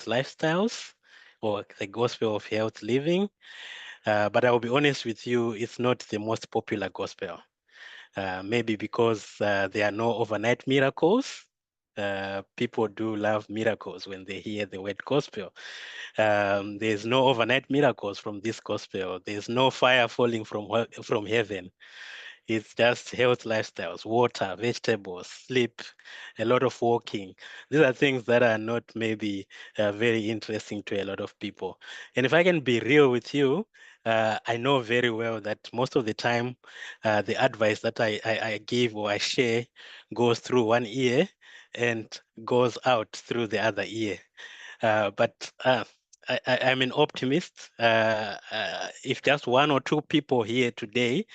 lifestyles or the gospel of health living. But I will be honest with you, it's not the most popular gospel. Maybe because there are no overnight miracles. People do love miracles when they hear the word gospel. There's no overnight miracles from this gospel. There's no fire falling from heaven. It's just health lifestyles, water, vegetables, sleep, a lot of walking. These are things that are not maybe very interesting to a lot of people. And if I can be real with you, I know very well that most of the time, the advice that I give or I share goes through one ear and goes out through the other ear. But I'm an optimist. If just one or two people here today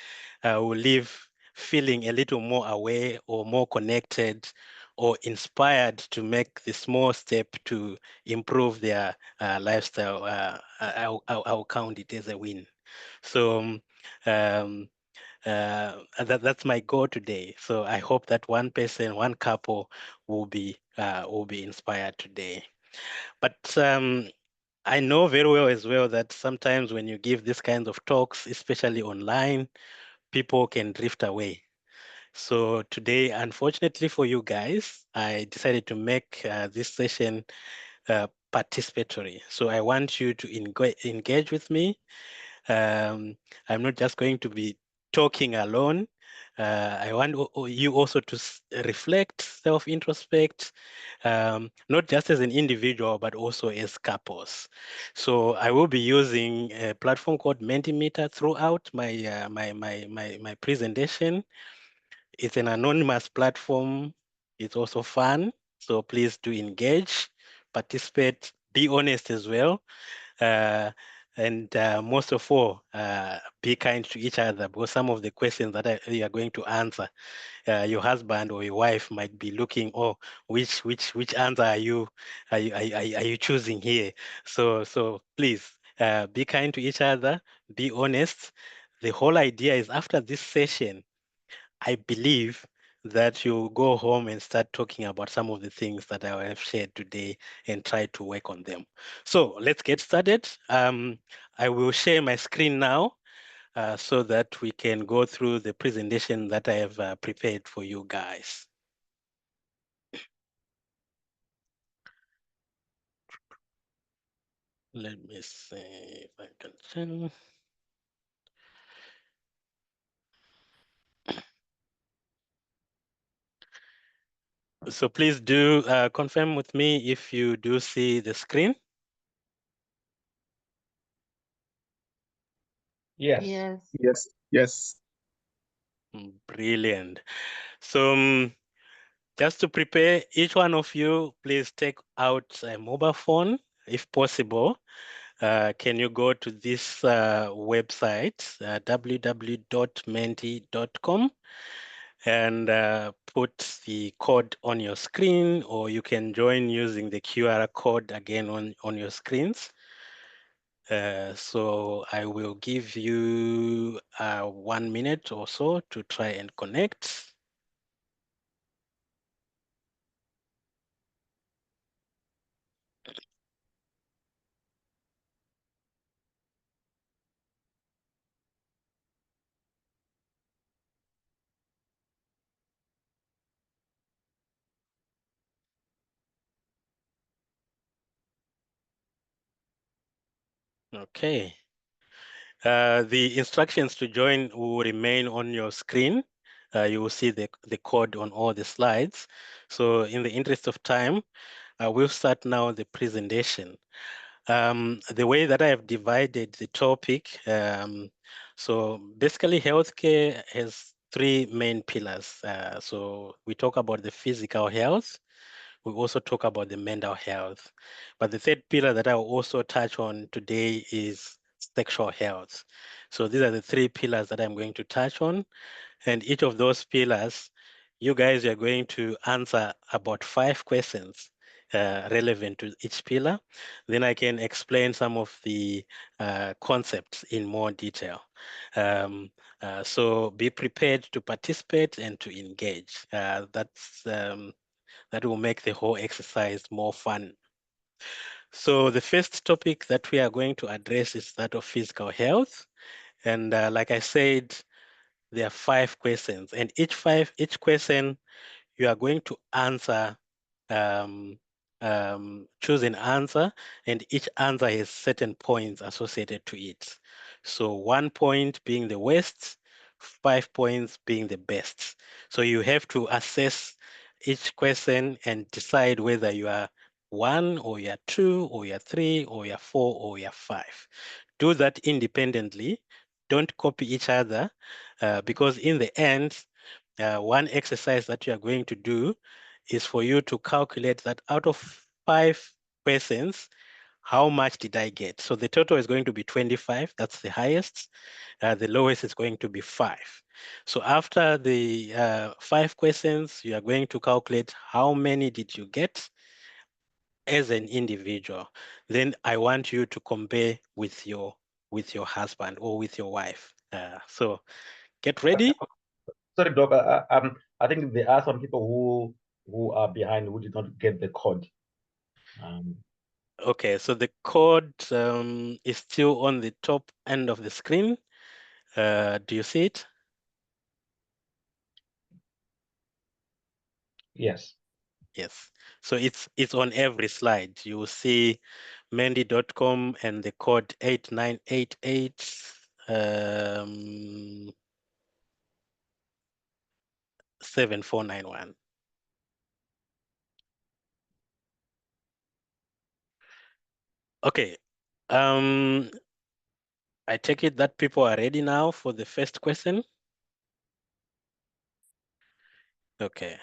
will leave feeling a little more aware or more connected or inspired to make the small step to improve their lifestyle, I'll count it as a win. So that's my goal today. So I hope that one person, one couple will be inspired today. But I know very well as well that sometimes when you give these kinds of talks, especially online, people can drift away. So today, unfortunately for you guys, I decided to make this session participatory. So I want you to engage with me. I'm not just going to be talking alone. I want you also to reflect, self-introspect, not just as an individual, but also as couples. So I will be using a platform called Mentimeter throughout my presentation. It's an anonymous platform. It's also fun. So please do engage, participate, be honest as well. Uh, and most of all, be kind to each other, because some of the questions that you are going to answer, your husband or your wife might be looking, oh, which answer are you choosing here? So please be kind to each other, be honest. The whole idea is after this session, I believe that you go home and start talking about some of the things that I have shared today and try to work on them. So let's get started. I will share my screen now so that we can go through the presentation that I have prepared for you guys. Let me see if I can share. So please do confirm with me if you do see the screen. Yes. Yes. Yes, yes. Brilliant. So just to prepare, each one of you, please take out a mobile phone, if possible. Can you go to this website, www.menti.com, and put the code on your screen, or you can join using the QR code again on your screens. So I will give you 1 minute or so to try and connect. Okay. The instructions to join will remain on your screen. You will see the code on all the slides. So in the interest of time, we'll start now the presentation. The way that I have divided the topic, so basically healthcare has three main pillars. So we talk about the physical health, we also talk about the mental health. But the third pillar that I will also touch on today is sexual health. So these are the three pillars that I'm going to touch on. And each of those pillars, you guys are going to answer about 5 questions relevant to each pillar. Then I can explain some of the concepts in more detail. So be prepared to participate and to engage. That will make the whole exercise more fun. So the first topic that we are going to address is that of physical health. And like I said, there are 5 questions, and each question you are going to answer, um, choose an answer, and each answer has certain points associated to it. So 1 point being the worst, 5 points being the best. So you have to assess each question and decide whether you are 1 or you are 2 or you are 3 or you are 4 or you are 5. Do that independently. Don't copy each other because in the end, one exercise that you are going to do is for you to calculate that out of 5 questions, how much did I get? So the total is going to be 25. That's the highest. The lowest is going to be 5. So after the 5 questions, you are going to calculate how many did you get as an individual. Then I want you to compare with your husband or with your wife. So get ready. Sorry, Doc. I think there are some people who are behind who did not get the code. Okay, so the code is still on the top end of the screen. Do you see it? Yes. Yes. So it's on every slide. You will see Mendy.com and the code 8988 7491. Okay. I take it that people are ready now for the first question. Okay.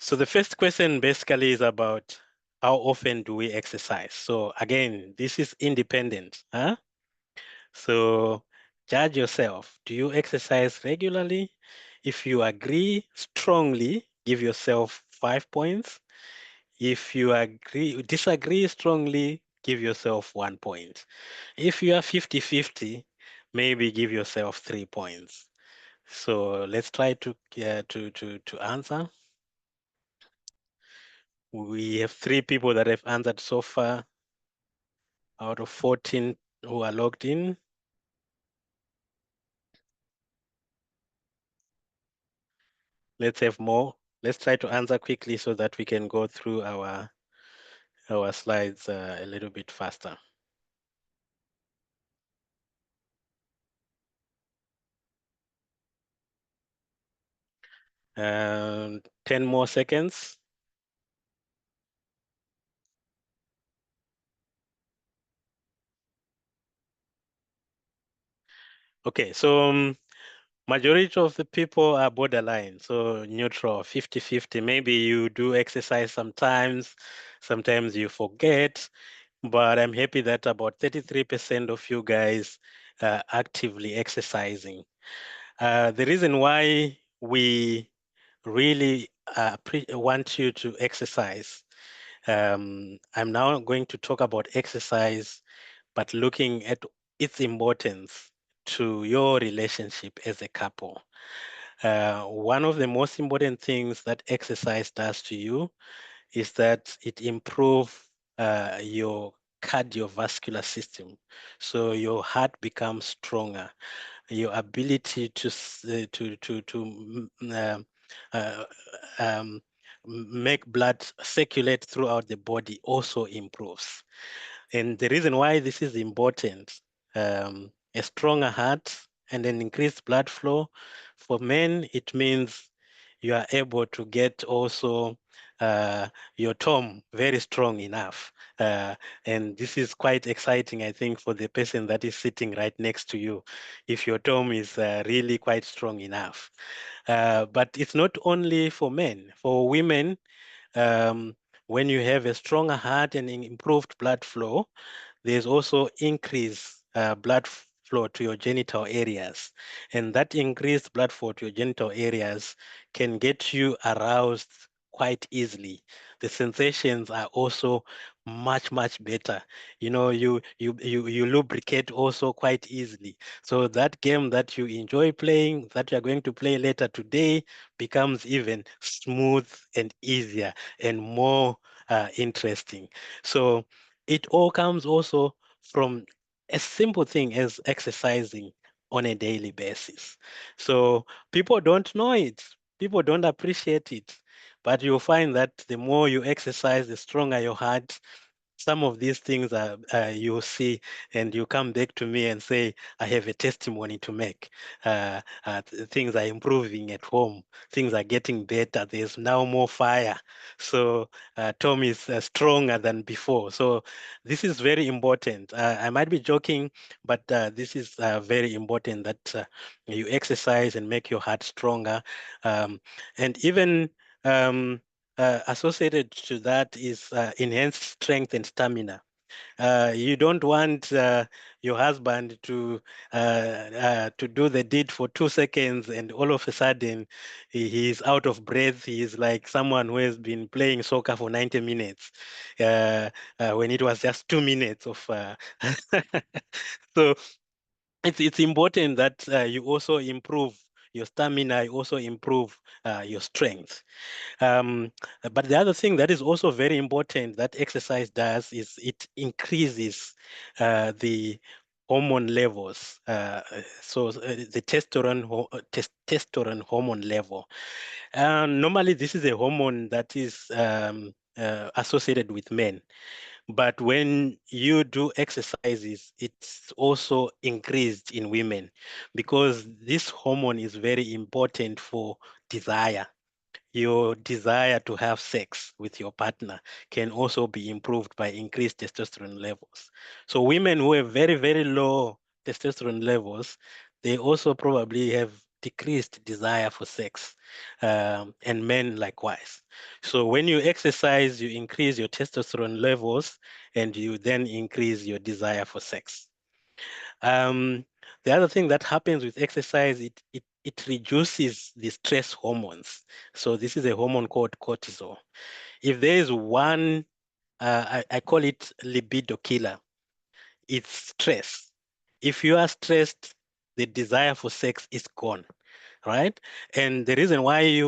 So the first question basically is about how often do we exercise? So again, this is independent. Huh? So judge yourself. Do you exercise regularly? If you agree strongly, give yourself 5 points. If you disagree strongly, give yourself 1 point. If you are 50-50, maybe give yourself 3 points. So let's try to answer. We have 3 people that have answered so far out of 14 who are logged in. Let's have more. Let's try to answer quickly so that we can go through our slides a little bit faster. And 10 more seconds. Okay, so majority of the people are borderline, so neutral, 50-50. Maybe you do exercise sometimes you forget, but I'm happy that about 33% of you guys are actively exercising. The reason why we really want you to exercise, I'm now going to talk about exercise, but looking at its importance to your relationship as a couple. One of the most important things that exercise does to you is that it improves your cardiovascular system. So your heart becomes stronger. Your ability uh, um, make blood circulate throughout the body also improves. And the reason why this is important, a stronger heart and an increased blood flow, for men, it means you are able to get also your tone very strong enough. And this is quite exciting, I think, for the person that is sitting right next to you, if your tone is really quite strong enough. But it's not only for men. For women, um, when you have a stronger heart and improved blood flow, there's also increased blood flow to your genital areas. And that increased blood flow to your genital areas can get you aroused quite easily. The sensations are also much better. You know, you lubricate also quite easily. So that game that you enjoy playing, that you're going to play later today, becomes even smooth and easier and more interesting. So it all comes also from a simple thing as exercising on a daily basis. So people don't know it, people don't appreciate it, but you'll find that the more you exercise, the stronger your heart. Some of these things are you'll see, and you come back to me and say, I have a testimony to make. Things are improving at home. Things are getting better. There's now more fire. So Tom is stronger than before. So this is very important. I might be joking, but this is very important that you exercise and make your heart stronger. And even associated to that is enhanced strength and stamina. You don't want your husband to do the deed for 2 seconds and all of a sudden he's out of breath. He's like someone who has been playing soccer for 90 minutes when it was just 2 minutes of. So it's important that you also improve your stamina, you also improve your strength. Um, but the other thing that is also very important that exercise does is it increases the hormone levels. The testosterone hormone level. Normally, this is a hormone that is associated with men. But when you do exercises, it's also increased in women because this hormone is very important for desire. Your desire to have sex with your partner can also be improved by increased testosterone levels. So women who have very, very low testosterone levels, they also probably have decreased desire for sex, and men likewise. So when you exercise, you increase your testosterone levels and you then increase your desire for sex. Um, the other thing that happens with exercise, it reduces the stress hormones. So this is a hormone called cortisol. If there is one, I call it libido killer, it's stress. If you are stressed, the desire for sex is gone, right? And the reason why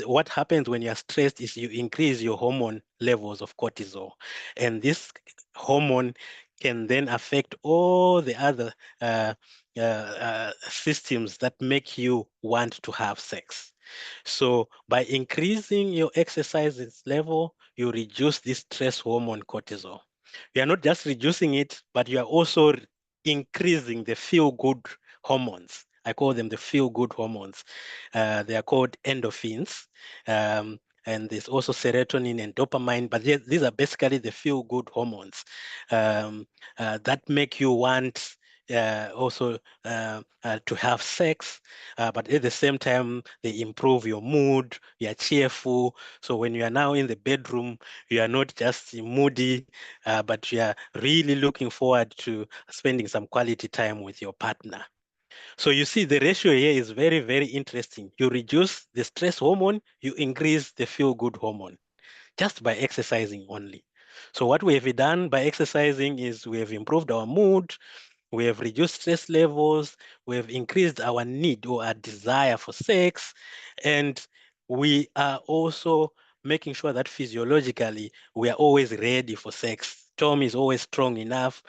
what happens when you're stressed is you increase your hormone levels of cortisol. And this hormone can then affect all the other systems that make you want to have sex. So by increasing your exercises level, you reduce this stress hormone cortisol. You are not just reducing it, but you are also increasing the feel-good hormones. I call them the feel-good hormones. They are called endorphins. Um, and there's also serotonin and dopamine, but these are basically the feel-good hormones that make you want also to have sex, but at the same time, they improve your mood, you are cheerful. So when you are now in the bedroom, you are not just moody, but you are really looking forward to spending some quality time with your partner. So you see, the ratio here is very, very interesting. You reduce the stress hormone, you increase the feel-good hormone just by exercising only. So what we have done by exercising is we have improved our mood, we have reduced stress levels, we have increased our need or our desire for sex, and we are also making sure that physiologically we are always ready for sex. Tom is always strong enough.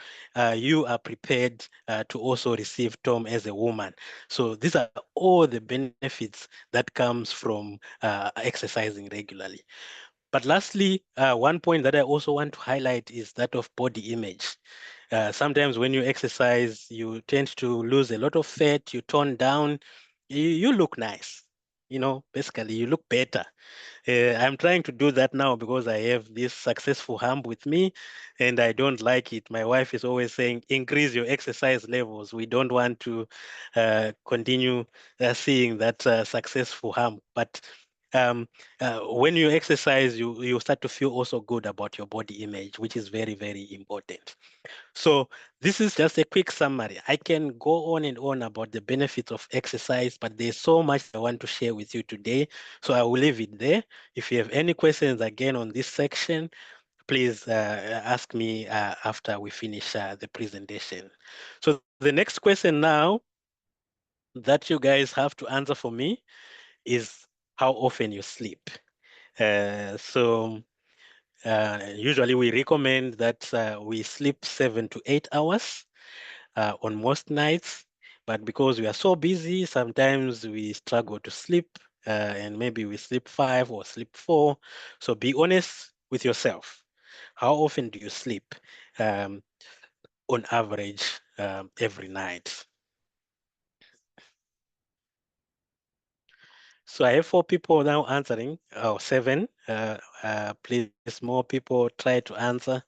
You are prepared to also receive Tom as a woman. So these are all the benefits that comes from exercising regularly. But lastly, one point that I also want to highlight is that of body image. Sometimes when you exercise, you tend to lose a lot of fat, you tone down, you look nice. Basically, you look better. I'm trying to do that now because I have this successful hump with me and I don't like it. My wife is always saying, increase your exercise levels. We don't want to continue seeing that successful hump. But um, when you exercise, you start to feel also good about your body image, which is very, very important. So this is just a quick summary. I can go on and on about the benefits of exercise, but there's so much I want to share with you today. So I will leave it there. If you have any questions again on this section, please ask me after we finish the presentation. So the next question now that you guys have to answer for me is how often you sleep. So Usually we recommend that we sleep 7 to 8 hours on most nights, but because we are so busy, sometimes we struggle to sleep, and maybe we sleep 5 or sleep 4. So be honest with yourself. How often do you sleep um, on average every night? So I have 4 people now answering, oh, 7. Please, more people try to answer.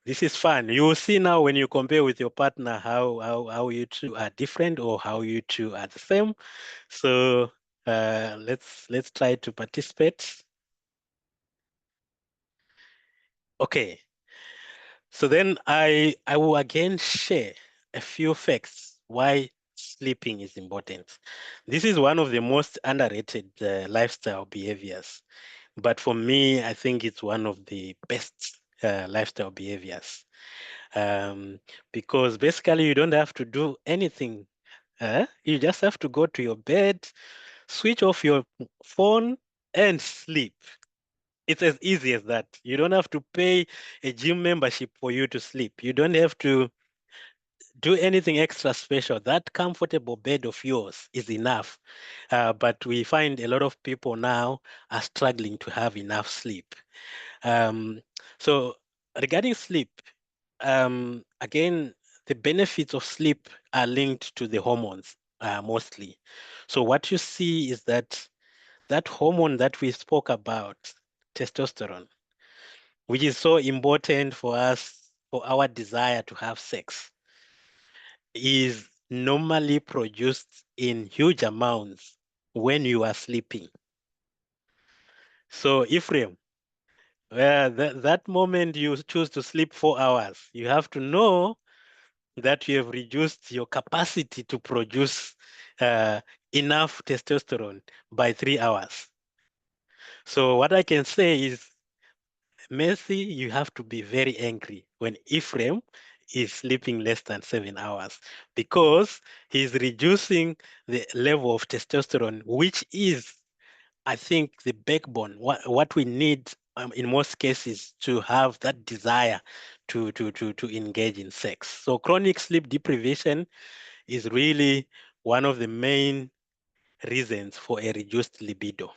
This is fun. You will see now when you compare with your partner how you two are different or how you two are the same. So let's try to participate. Okay. So then I will again share a few facts why sleeping is important. This is one of the most underrated lifestyle behaviors. But for me, I think it's one of the best lifestyle behaviors, um, because basically you don't have to do anything. You just have to go to your bed, switch off your phone, and sleep. It's as easy as that. You don't have to pay a gym membership for you to sleep. You don't have to do anything extra special. That comfortable bed of yours is enough. But we find a lot of people now are struggling to have enough sleep. Um, so regarding sleep, again, the benefits of sleep are linked to the hormones mostly. So what you see is that that hormone that we spoke about, testosterone, which is so important for us, for our desire to have sex, is normally produced in huge amounts when you are sleeping. So Ephraim, that moment you choose to sleep 4 hours, you have to know that you have reduced your capacity to produce uh, enough testosterone by 3 hours. So what I can say is, Messi, you have to be very angry when Ephraim is sleeping less than 7 hours because he's reducing the level of testosterone, which is, I think, the backbone, what we need in most cases to have that desire to engage in sex. So chronic sleep deprivation is really one of the main reasons for a reduced libido.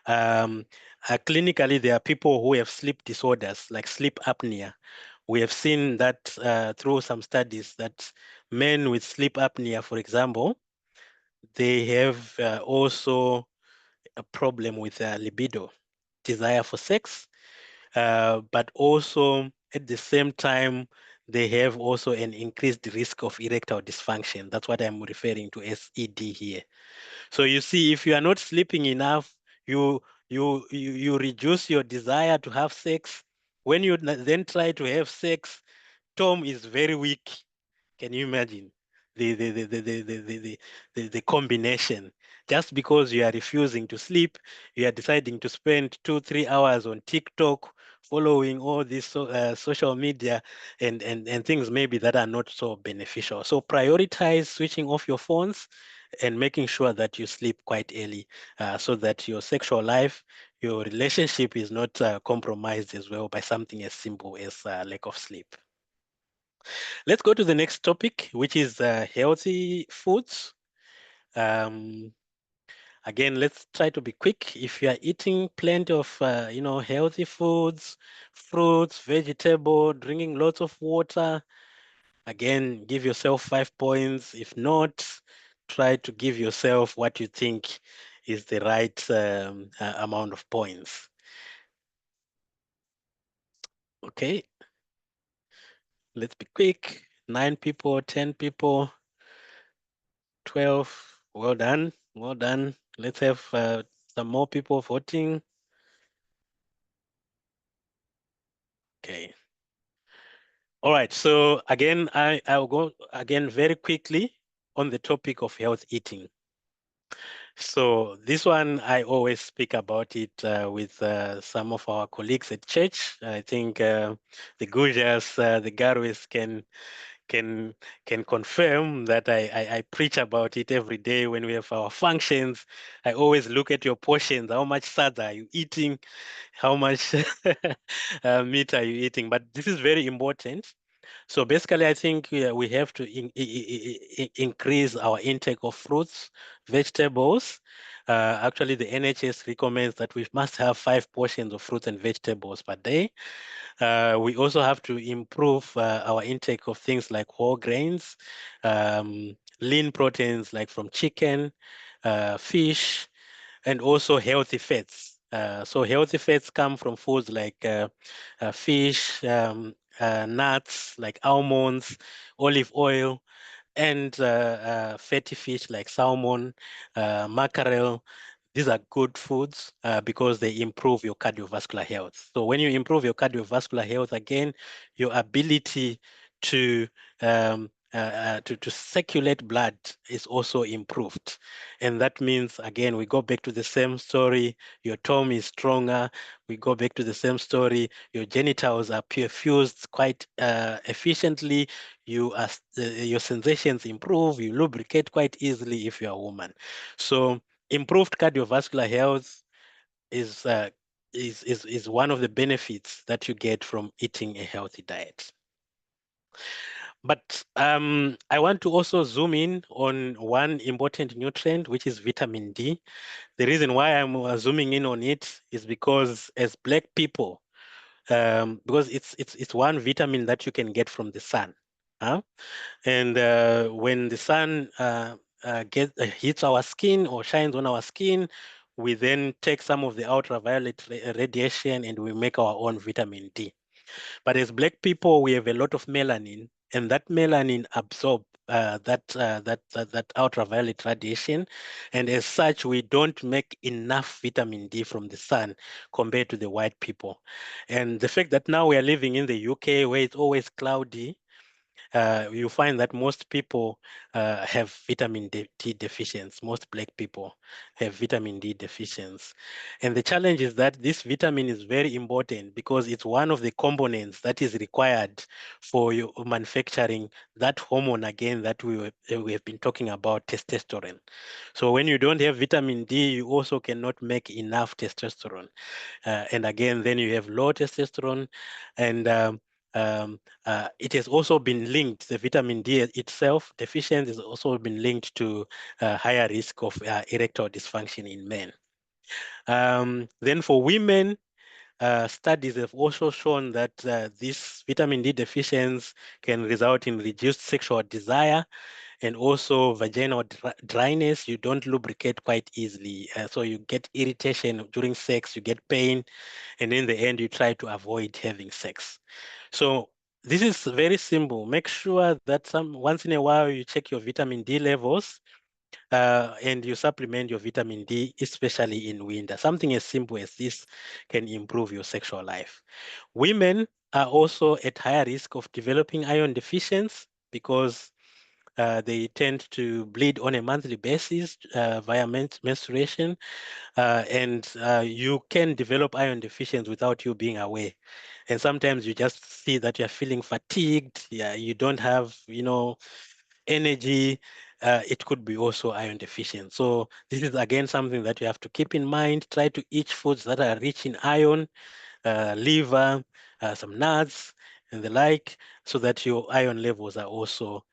Um, Clinically, there are people who have sleep disorders like sleep apnea. We have seen that through some studies that men with sleep apnea, for example, they have also a problem with libido, desire for sex, but also at the same time, they have also an increased risk of erectile dysfunction. That's what I'm referring to as ED here. So you see, if you are not sleeping enough, you you reduce your desire to have sex. When you then try to have sex, Tom is very weak. Can you imagine the combination? Just because you are refusing to sleep, you are deciding to spend 2, 3 hours on TikTok, following all these social media and things maybe that are not so beneficial. So prioritize switching off your phones and making sure that you sleep quite early, so that your sexual life, your relationship is not compromised as well by something as simple as lack of sleep. Let's go to the next topic, which is healthy foods. Um, Again, let's try to be quick. If you are eating plenty of, healthy foods, fruits, vegetable, drinking lots of water, again, give yourself 5 points. If not, try to give yourself what you think is the right amount of points. Okay, let's be quick. 9 people, 10 people. 12. Well done. Well done. Let's have some more people voting. Okay. All right. So again, I'll go again very quickly on the topic of health eating. So this one, I always speak about it with some of our colleagues at church. I think the Gujas, the Garwis can can confirm that I preach about it every day when we have our functions. I always look at your portions. How much sada are you eating? How much meat are you eating? But this is very important. So basically, I think we have to increase our intake of fruits, vegetables. Actually, the NHS recommends that we must have 5 portions of fruits and vegetables per day. We also have to improve our intake of things like whole grains, lean proteins like from chicken, fish, and also healthy fats. So healthy fats come from foods like fish, nuts like almonds, olive oil, and fatty fish like salmon, mackerel. These are good foods because they improve your cardiovascular health. So when you improve your cardiovascular health, again, your ability to to circulate blood is also improved. And that means, again, we go back to the same story. Your tongue is stronger. We go back to the same story. Your genitals are perfused quite efficiently. Your sensations improve. You lubricate quite easily if you're a woman. So improved cardiovascular health is is one of the benefits that you get from eating a healthy diet. But I want to also zoom in on one important nutrient, which is vitamin D. The reason why I'm zooming in on it is because as Black people, because it's one vitamin that you can get from the sun. Huh? And when the sun hits our skin or shines on our skin, we then take some of the ultraviolet radiation and we make our own vitamin D. But as Black people, we have a lot of melanin, and that melanin absorb that ultraviolet radiation, and as such, we don't make enough vitamin D from the sun compared to the white people. And the fact that now we are living in the UK where it's always cloudy, you find that most people have D deficiency. Most Black people have vitamin D deficiency. And the challenge is that this vitamin is very important because it's one of the components that is required for your manufacturing that hormone again that we have been talking about, testosterone. So when you don't have vitamin D, you also cannot make enough testosterone. And again, then you have low testosterone, and it has also been linked, the vitamin D itself deficiency has also been linked to higher risk of erectile dysfunction in men. Then for women, studies have also shown that this vitamin D deficiency can result in reduced sexual desire and also vaginal dryness. You don't lubricate quite easily. So you get irritation during sex, you get pain, and in the end, you try to avoid having sex. So this is very simple. Make sure that once in a while you check your vitamin D levels and you supplement your vitamin D, especially in winter. Something as simple as this can improve your sexual life. Women are also at higher risk of developing iron deficiency because they tend to bleed on a monthly basis via menstruation, and you can develop iron deficiency without you being aware. And sometimes you just see that you're feeling fatigued, yeah, you don't have, energy. It could be also iron deficient. So this is again something that you have to keep in mind. Try to eat foods that are rich in iron, liver, some nuts, and the like, so that your iron levels are also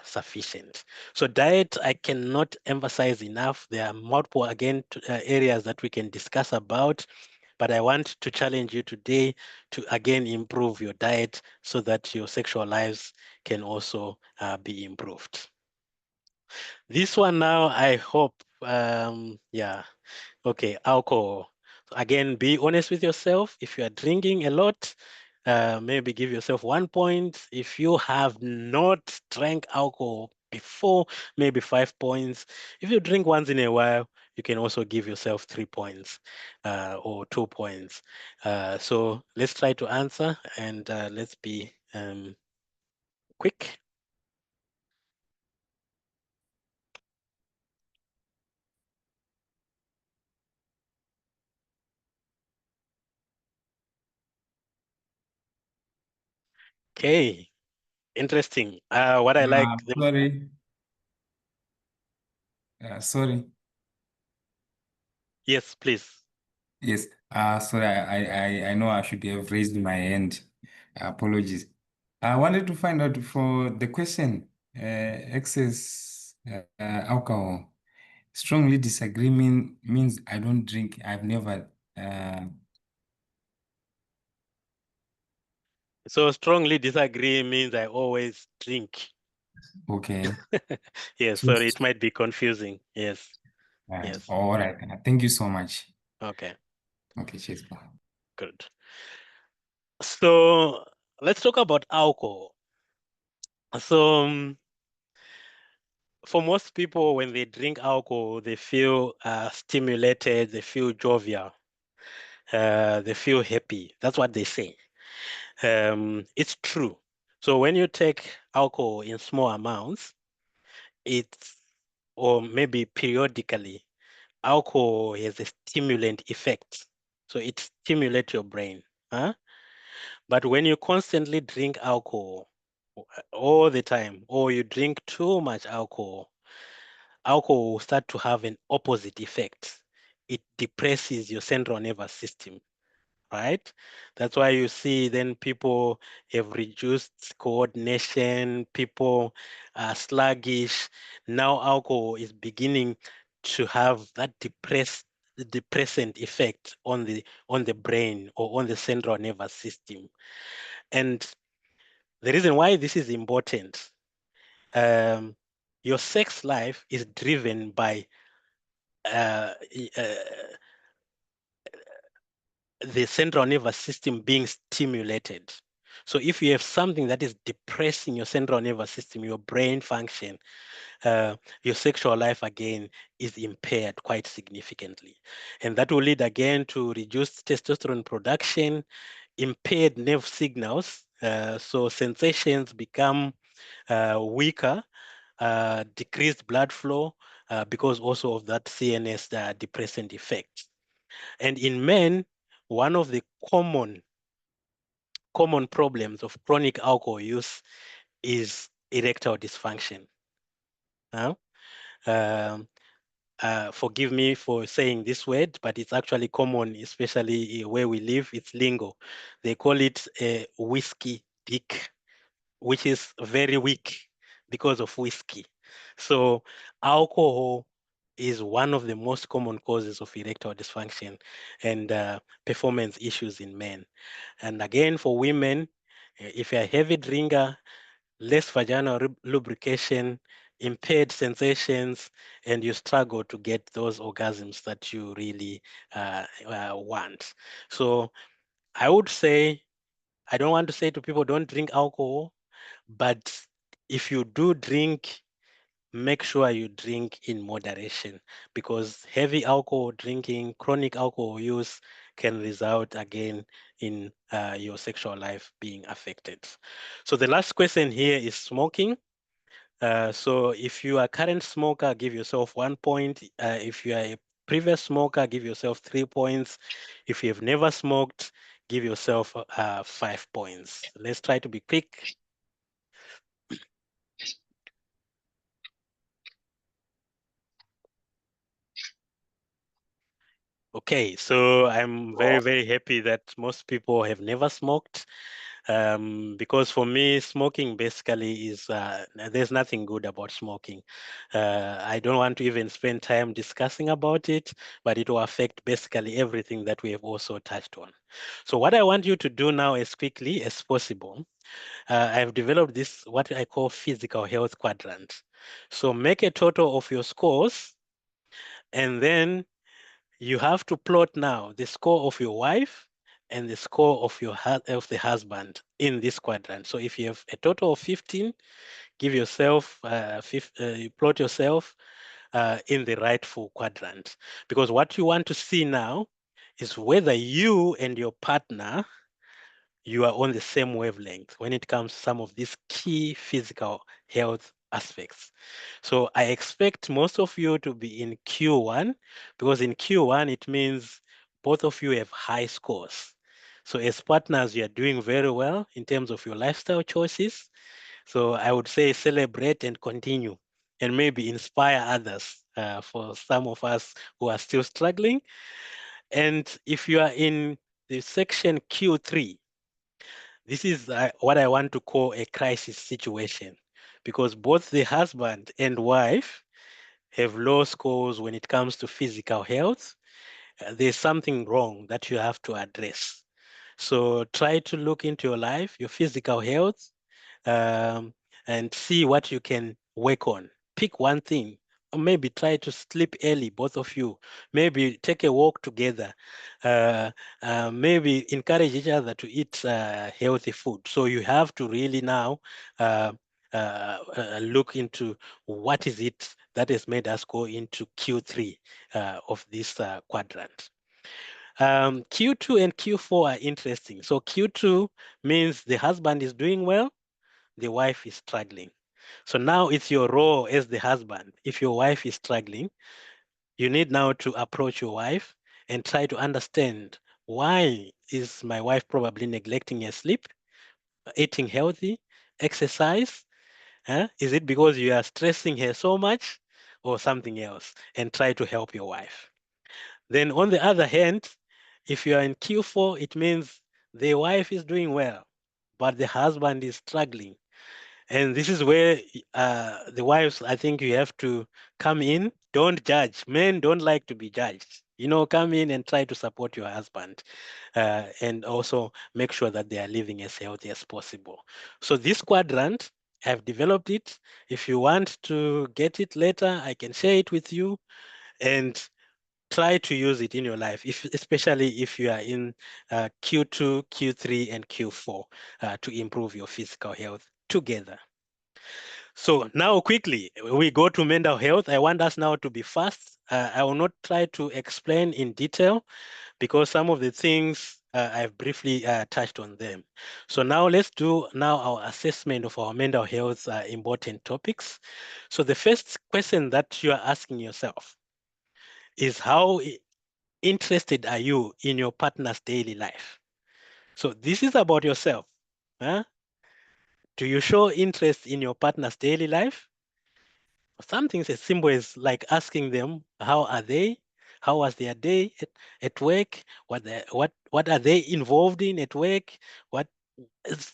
sufficient. So diet, I cannot emphasize enough. There are multiple, again, areas that we can discuss about, but I want to challenge you today to again improve your diet so that your sexual lives can also be improved. This one now, I hope, yeah, okay, alcohol. So again, be honest with yourself. If you are drinking a lot, maybe give yourself 1 point. If you have not drank alcohol before, maybe 5 points. If you drink once in a while, you can also give yourself 3 points or 2 points. So let's try to answer and let's be quick. Okay. Interesting. What I like the Sorry. Sorry. yes, please. Yes. Sorry. I know I should have raised my hand. Apologies. I wanted to find out for the question, excess alcohol. Strongly disagree means I don't drink. I've never. So strongly disagree means I always drink. Okay. Yes, sorry, Cheers. it might be confusing. Yes, yes. All right. Thank you so much. Okay, Okay. Cheers. Bye. good. So let's talk about alcohol. So for most people, when they drink alcohol, they feel stimulated, they feel jovial, they feel happy. That's what they say. It's true. So when you take alcohol in small amounts, it's or maybe periodically, alcohol has a stimulant effect. So it stimulates your brain. Huh? But when you constantly drink alcohol all the time, or you drink too much alcohol, alcohol will start to have an opposite effect. It depresses your central nervous system, right? That's why you see then people have reduced coordination, people are sluggish. Now alcohol is beginning to have that depressant effect on the brain or on the central nervous system. And the reason why this is important, um, your sex life is driven by uh, the central nervous system being stimulated. So if you have something that is depressing your central nervous system, your brain function, your sexual life again is impaired quite significantly. And that will lead again to reduced testosterone production, impaired nerve signals. So sensations become weaker, decreased blood flow because also of that CNS depressant effect. And in men, one of the common problems of chronic alcohol use is erectile dysfunction. Huh? Um, Forgive me for saying this word, but it's actually common, especially where we live. It's lingo. They call it a whiskey dick, which is very weak because of whiskey. So alcohol is one of the most common causes of erectile dysfunction and performance issues in men. And again, for women, if you're a heavy drinker, less vaginal lubrication, impaired sensations, and you struggle to get those orgasms that you really want. So I would say, I don't want to say to people, don't drink alcohol, but if you do drink, make sure you drink in moderation because heavy alcohol drinking, chronic alcohol use can result again in your sexual life being affected. So the last question here is smoking. So if you are a current smoker, give yourself 1 point. If you are a previous smoker, give yourself 3 points. If you have never smoked, give yourself 5 points. Let's try to be quick. Okay, so I'm very, very happy that most people have never smoked. Because for me, smoking basically is, there's nothing good about smoking. I don't want to even spend time discussing about it, but it will affect basically everything that we have also touched on. So what I want you to do now as quickly as possible, I've developed this, what I call physical health quadrant. So make a total of your scores, and then you have to plot now the score of your wife and the score of of the husband in this quadrant. So if you have a total of 15, give yourself you plot yourself in the rightful quadrant. Because what you want to see now is whether you and your partner, you are on the same wavelength when it comes to some of these key physical health aspects. So I expect most of you to be in Q1 because in Q1, it means both of you have high scores. So as partners, you are doing very well in terms of your lifestyle choices. So I would say celebrate and continue, and maybe inspire others for some of us who are still struggling. And if you are in the section Q3, this is what I want to call a crisis situation, because both the husband and wife have low scores when it comes to physical health. There's something wrong that you have to address. So try to look into your life, your physical health, um, and see what you can work on. Pick one thing, or maybe try to sleep early, both of you. Maybe take a walk together. Uh, Maybe encourage each other to eat healthy food. So you have to really now uh, look into what is it that has made us go into Q3 of this quadrant. Q2 and Q4 are interesting. So Q2 means the husband is doing well, the wife is struggling. So now it's your role as the husband. If your wife is struggling, you need now to approach your wife and try to understand, why is my wife probably neglecting her sleep, eating healthy, exercise? Is it because you are stressing her so much, or something else? And try to help your wife. Then on the other hand, if you are in Q4, it means the wife is doing well, but the husband is struggling. And this is where the wives, I think you have to come in. Don't judge. Men don't like to be judged. Come in and try to support your husband, and also make sure that they are living as healthy as possible. So this quadrant, I've developed it. If you want to get it later, I can share it with you, and try to use it in your life, especially if you are in Q2, Q3, and Q4 to improve your physical health together. So now quickly, we go to mental health. I want us now to be fast. I will not try to explain in detail, because some of the things I've briefly touched on them. So now let's do now our assessment of our mental health important topics. So the first question that you are asking yourself is, how interested are you in your partner's daily life? So this is about yourself. Huh? Do you show interest in your partner's daily life? Something as simple as like asking them, how are they? How was their day at work? What are they involved in at work? What is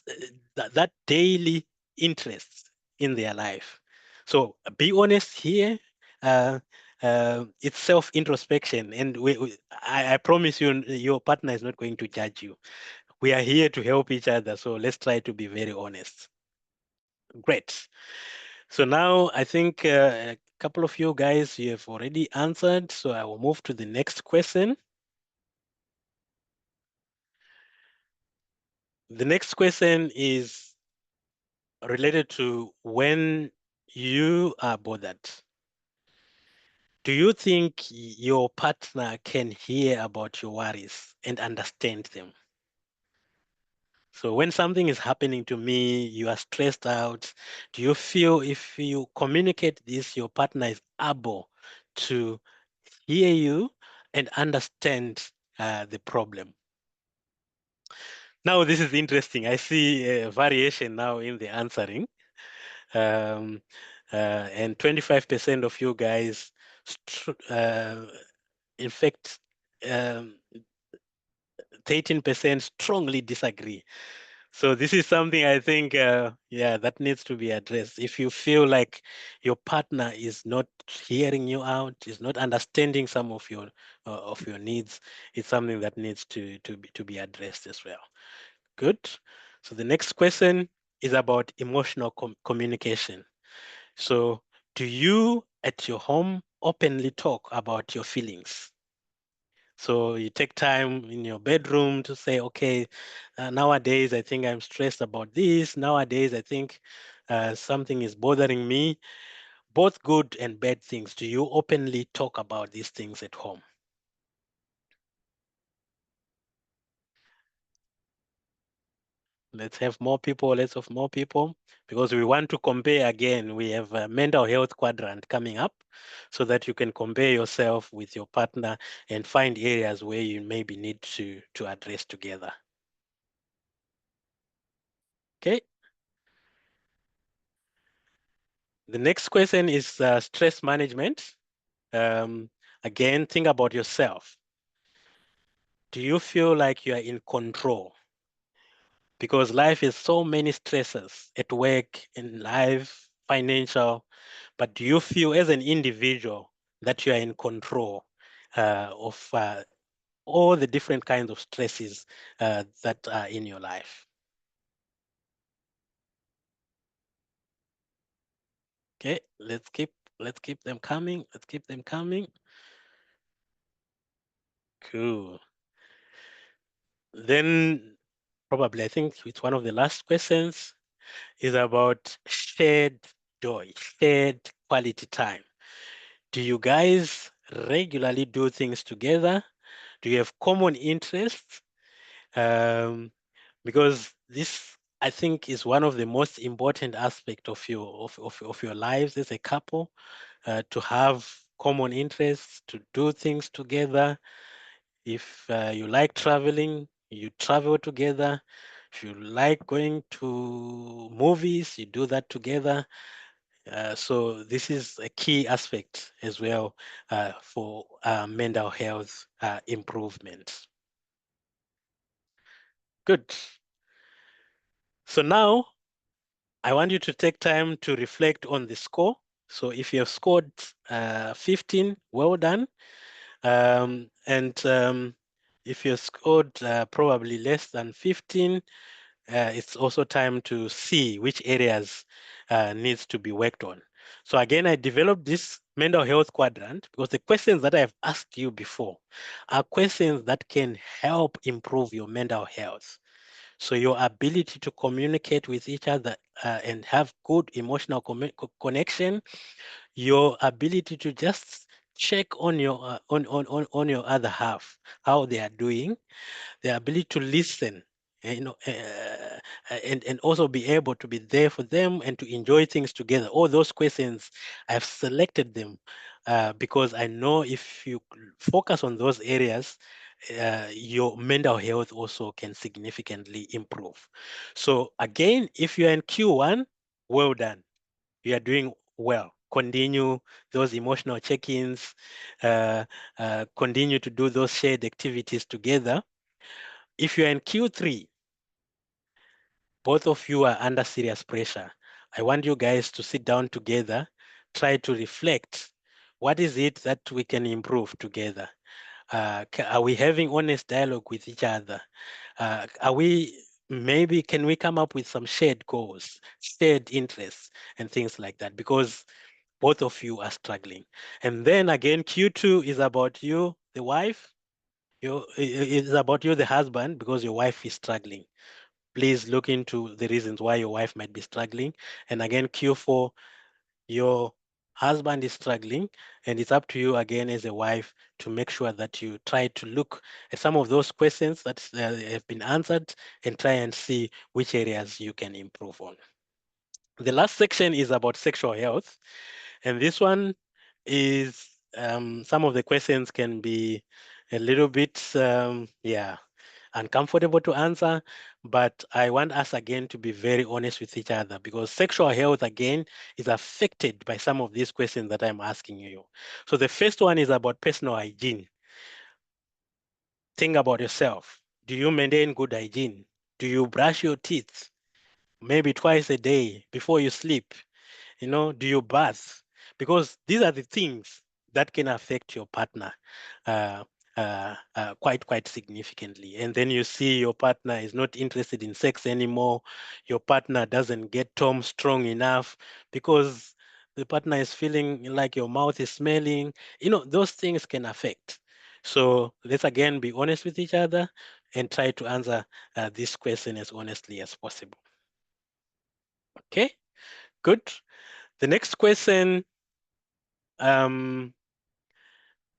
that daily interest in their life? So be honest here. Uh, it's self-introspection, and I promise you, your partner is not going to judge you. We are here to help each other, so let's try to be very honest. Great. So now I think a couple of you guys, you have already answered, so I will move to the next question. The next question is related to when you are bothered. Do you think your partner can hear about your worries and understand them? So when something is happening to me, you are stressed out, do you feel if you communicate this, your partner is able to hear you and understand the problem? Now, this is interesting. I see a variation now in the answering. Um, and 25% of you guys, in fact, 18% strongly disagree. So this is something I think, yeah, that needs to be addressed. If you feel like your partner is not hearing you out, is not understanding some of your needs, it's something that needs to be addressed as well. Good. So the next question is about emotional communication. So do you at your home openly talk about your feelings? So you take time in your bedroom to say, okay, nowadays I think I'm stressed about this. Nowadays I think something is bothering me. Both good and bad things. Do you openly talk about these things at home? Let's have more people. Let's have more people, because we want to compare again. We have a mental health quadrant coming up, so that you can compare yourself with your partner and find areas where you maybe need to address together. Okay. The next question is stress management. Again, think about yourself. Do you feel like you are in control? Because life is so many stresses at work, in life, financial, but do you feel as an individual that you are in control of all the different kinds of stresses that are in your life? Okay, let's keep them coming. Let's keep them coming. Cool. Then probably I think it's one of the last questions is about shared joy, shared quality time. Do you guys regularly do things together? Do you have common interests? Um, because this, I think, is one of the most important aspects of your lives as a couple, to have common interests, to do things together. If you like traveling, you travel together. If you like going to movies, you do that together. So this is a key aspect as well for mental health improvement. Good. So now I want you to take time to reflect on the score. So if you have scored 15, well done. And if you scored probably less than 15, it's also time to see which areas needs to be worked on. So again, I developed this mental health quadrant because the questions that I've asked you before are questions that can help improve your mental health. So your ability to communicate with each other and have good emotional connection, your ability to just check on your on your other half, how they are doing, the ability to listen, and also be able to be there for them and to enjoy things together. All those questions, I've selected them because I know if you focus on those areas, your mental health also can significantly improve. So again, if you're in Q1, well done. You are doing well. Continue those emotional check-ins, continue to do those shared activities together. If you're in Q3, both of you are under serious pressure. I want you guys to sit down together, try to reflect. What is it that we can improve together? Are we having honest dialogue with each other? Are we, maybe can we come up with some shared goals, shared interests, and things like that? Because both of you are struggling. And then again, Q2 is about you, the wife. It's about you, the husband, because your wife is struggling. Please look into the reasons why your wife might be struggling. And again, Q4, your husband is struggling, and it's up to you again as a wife to make sure that you try to look at some of those questions that have been answered and try and see which areas you can improve on. The last section is about sexual health, and this one is some of the questions can be a little bit, uncomfortable to answer, but I want us again to be very honest with each other because sexual health again is affected by some of these questions that I'm asking you. So the first one is about personal hygiene. Think about yourself. Do you maintain good hygiene? Do you brush your teeth maybe twice a day before you sleep? Do you bath? Because these are the things that can affect your partner uh, quite significantly. And then you see your partner is not interested in sex anymore. Your partner doesn't get Tom strong enough because the partner is feeling like your mouth is smelling. Those things can affect. So let's again be honest with each other and try to answer this question as honestly as possible. Okay, good. The next question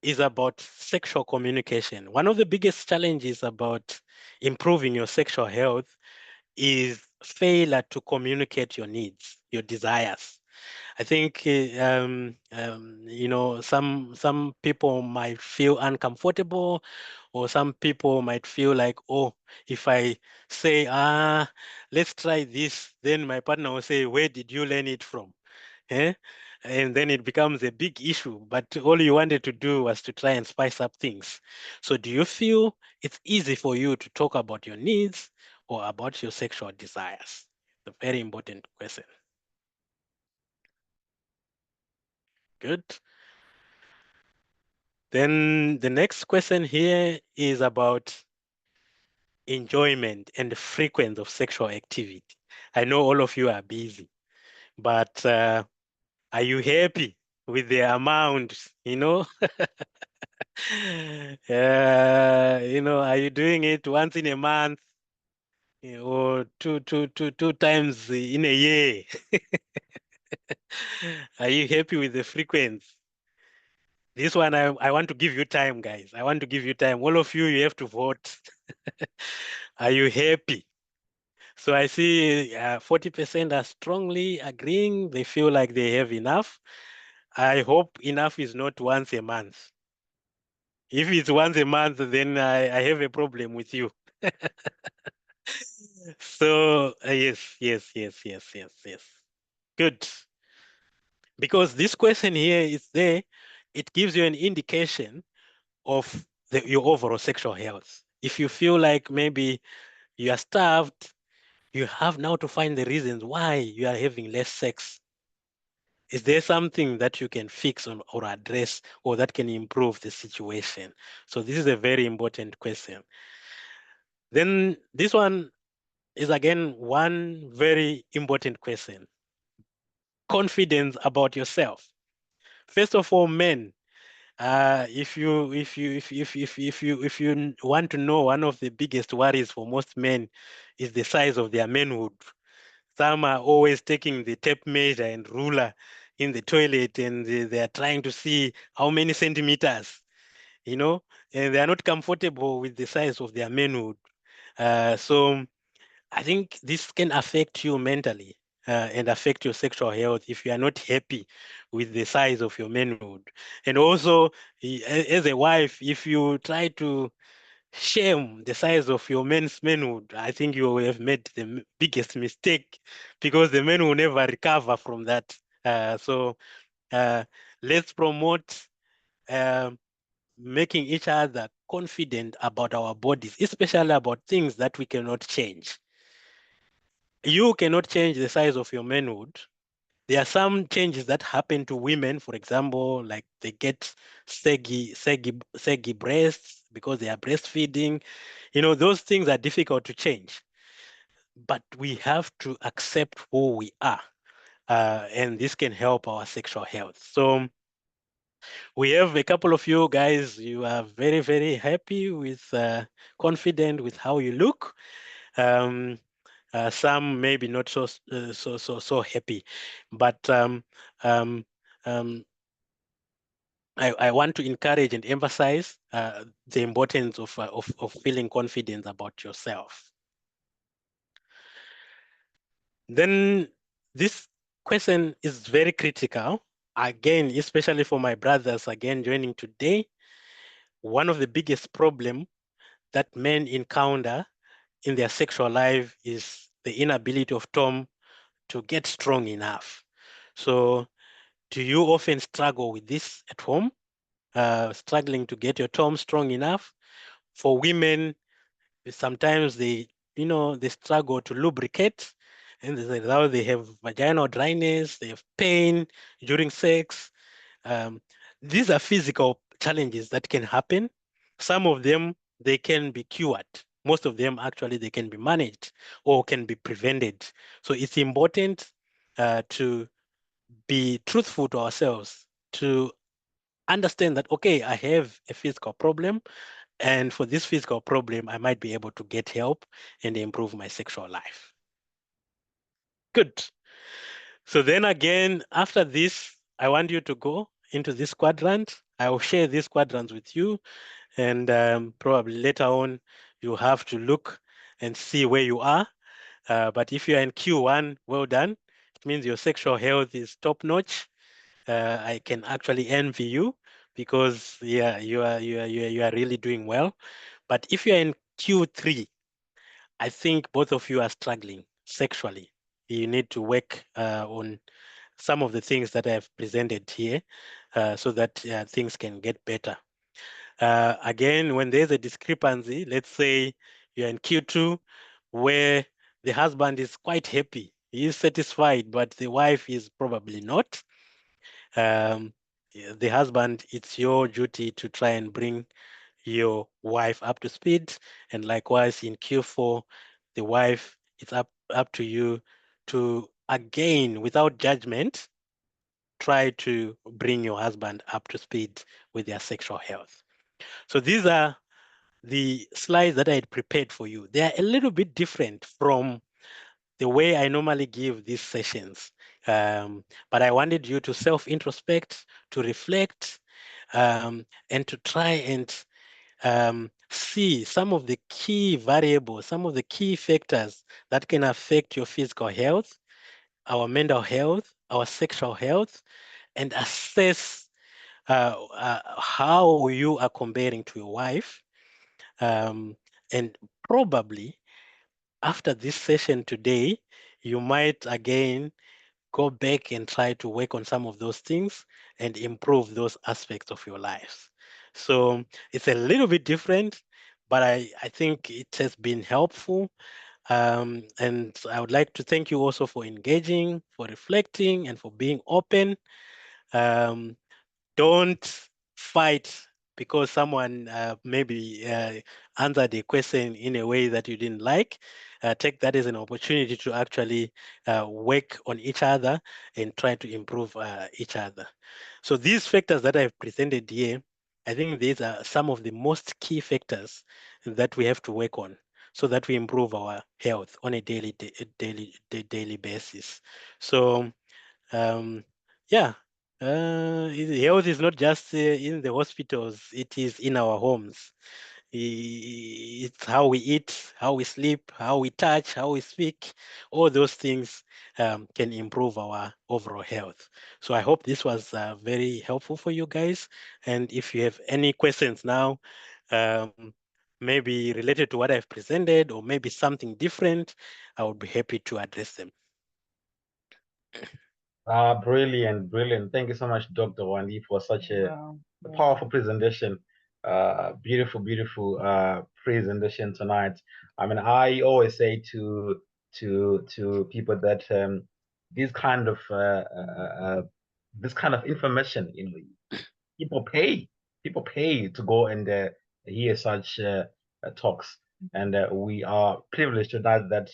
is about sexual communication. One of the biggest challenges about improving your sexual health is failure to communicate your needs, your desires. I think some people might feel uncomfortable, or some people might feel like, oh, if I say let's try this, then my partner will say, where did you learn it from? eh? And then it becomes a big issue, but all you wanted to do was to try and spice up things. So do you feel it's easy for you to talk about your needs or about your sexual desires? A very important question. Good. Then the next question here is about enjoyment and the frequency of sexual activity. I know all of you are busy, but are you happy with the amount, you know? Are you doing it once in a month, or two times in a year? Are you happy with the frequency? This one, I want to give you time, guys. I want to give you time. All of you, you have to vote. Are you happy? So I see 40% are strongly agreeing. They feel like they have enough. I hope enough is not once a month. If it's once a month, then I have a problem with you. So yes. Good. Because this question here is there, it gives you an indication of your overall sexual health. If you feel like maybe you are starved, you have now to find the reasons why you are having less sex. Is there something that you can fix or address or that can improve the situation? So this is a very important question. Then this one is again one very important question. Confidence about yourself. First of all, men, if you want to know, one of the biggest worries for most men is the size of their manhood. Some are always taking the tape measure and ruler in the toilet, and they are trying to see how many centimeters, and they are not comfortable with the size of their manhood. So I think this can affect you mentally and affect your sexual health if you are not happy with the size of your manhood. And also, as a wife, if you try to shame the size of your men's manhood, I think you will have made the biggest mistake, because the men will never recover from that. So let's promote um making each other confident about our bodies, especially about things that we cannot change. You cannot change the size of your manhood. There are some changes that happen to women, for example, like they get saggy breasts because they are breastfeeding. Those things are difficult to change, but we have to accept who we are, and this can help our sexual health. So we have a couple of you guys, you are very, very happy with, confident with how you look. Um, some maybe not so happy, but um, um, I want to encourage and emphasize the importance of feeling confident about yourself. Then this question is very critical. Again, especially for my brothers, again, joining today, one of the biggest problem that men encounter in their sexual life is the inability of Tom to get strong enough. So do you often struggle with this at home? Struggling to get your Tom strong enough? For women, sometimes they struggle to lubricate, and now they have vaginal dryness, they have pain during sex. Um, these are physical challenges that can happen. Some of them, they can be cured. Most of them, actually, they can be managed or can be prevented. So it's important to be truthful to ourselves, to understand that, okay, I have a physical problem, and for this physical problem, I might be able to get help and improve my sexual life. Good. So then again, after this, I want you to go into this quadrant. I will share these quadrants with you, and probably later on, you have to look and see where you are. But if you're in Q1, well done. It means your sexual health is top notch. I can actually envy you, because yeah, you are really doing well. But if you're in Q3, I think both of you are struggling sexually. You need to work on some of the things that I've presented here, so that things can get better. Again, when there's a discrepancy, let's say you're in Q2 where the husband is quite happy, he is satisfied, but the wife is probably not. The husband, it's your duty to try and bring your wife up to speed. And likewise in Q4, the wife, it's up to you to, again, without judgment, try to bring your husband up to speed with their sexual health. So these are the slides that I had prepared for you. They are a little bit different from the way I normally give these sessions. But I wanted you to self-introspect, to reflect, and to try and see some of the key variables, some of the key factors that can affect your physical health, our mental health, our sexual health, and assess how you are comparing to your wife. And probably after this session today, you might again go back and try to work on some of those things and improve those aspects of your lives. So it's a little bit different, but I think it has been helpful. And I would like to thank you also for engaging, for reflecting, and for being open. Um, don't fight because someone maybe answered a question in a way that you didn't like. Take that as an opportunity to actually work on each other and try to improve each other. So these factors that I've presented here, I think these are some of the most key factors that we have to work on so that we improve our health on a daily basis. So yeah, health is not just in the hospitals, it is in our homes. It's how we eat, how we sleep, how we touch, how we speak. All those things can improve our overall health. So I hope this was very helpful for you guys. And if you have any questions now, um, maybe related to what I've presented or maybe something different, I would be happy to address them. Brilliant, brilliant. Thank you so much, Dr. Hwandih, for such a powerful presentation. Beautiful, beautiful presentation tonight. I mean, I always say to people that this kind of information, you know, people pay to go and hear such talks, and we are privileged tonight that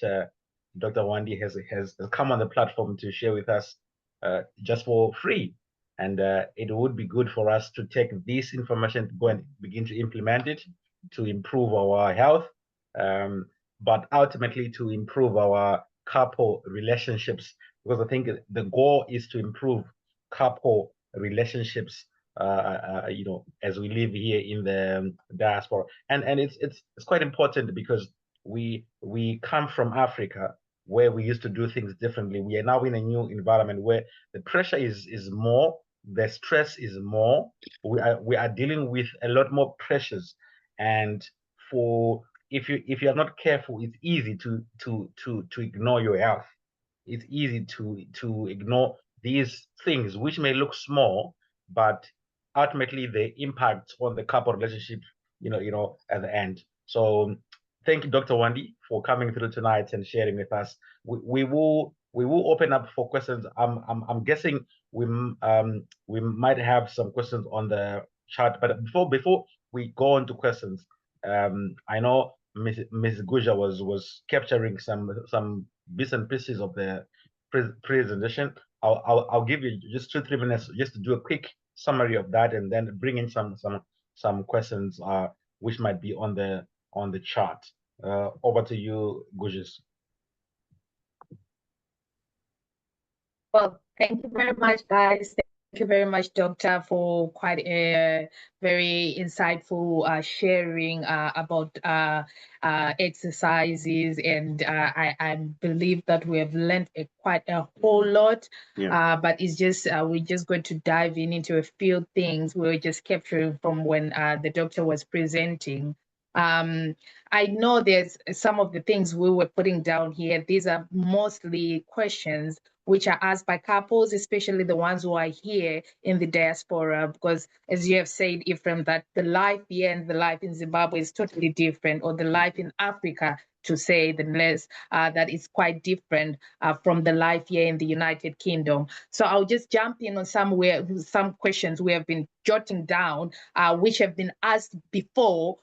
Dr. Hwandih has come on the platform to share with us just for free. And it would be good for us to take this information to go and begin to implement it to improve our health, but ultimately to improve our couple relationships, because I think the goal is to improve couple relationships, you know, as we live here in the diaspora. And it's quite important because we come from Africa, where we used to do things differently. We are now in a new environment where the pressure is more, the stress is more. We are dealing with a lot more pressures, and for if you are not careful, it's easy to ignore your health. It's easy to ignore these things which may look small, but ultimately the impact on the couple relationship, at the end. So thank you, Dr. Hwandih, for coming through tonight and sharing with us. We will open up for questions. I'm guessing we might have some questions on the chat, but before we go on to questions, I know Ms. Guja was capturing some bits and pieces of the presentation. I'll give you just 2-3 minutes just to do a quick summary of that, and then bring in some questions which might be on the chart. Over to you, Gujas. Well, thank you very much, guys. Thank you very much, Doctor, for quite a very insightful sharing about exercises, and I believe that we have learned quite a whole lot. Yeah. But it's just we're just going to dive into a few things we were just capturing from when the doctor was presenting. I know there's some of the things we were putting down here. These are mostly questions which are asked by couples, especially the ones who are here in the diaspora, because as you have said, Ephraim, that the life here and the life in Zimbabwe is totally different, or the life in Africa, to say the less, that is quite different from the life here in the United Kingdom. So I'll just jump in on some questions we have been jotting down, which have been asked before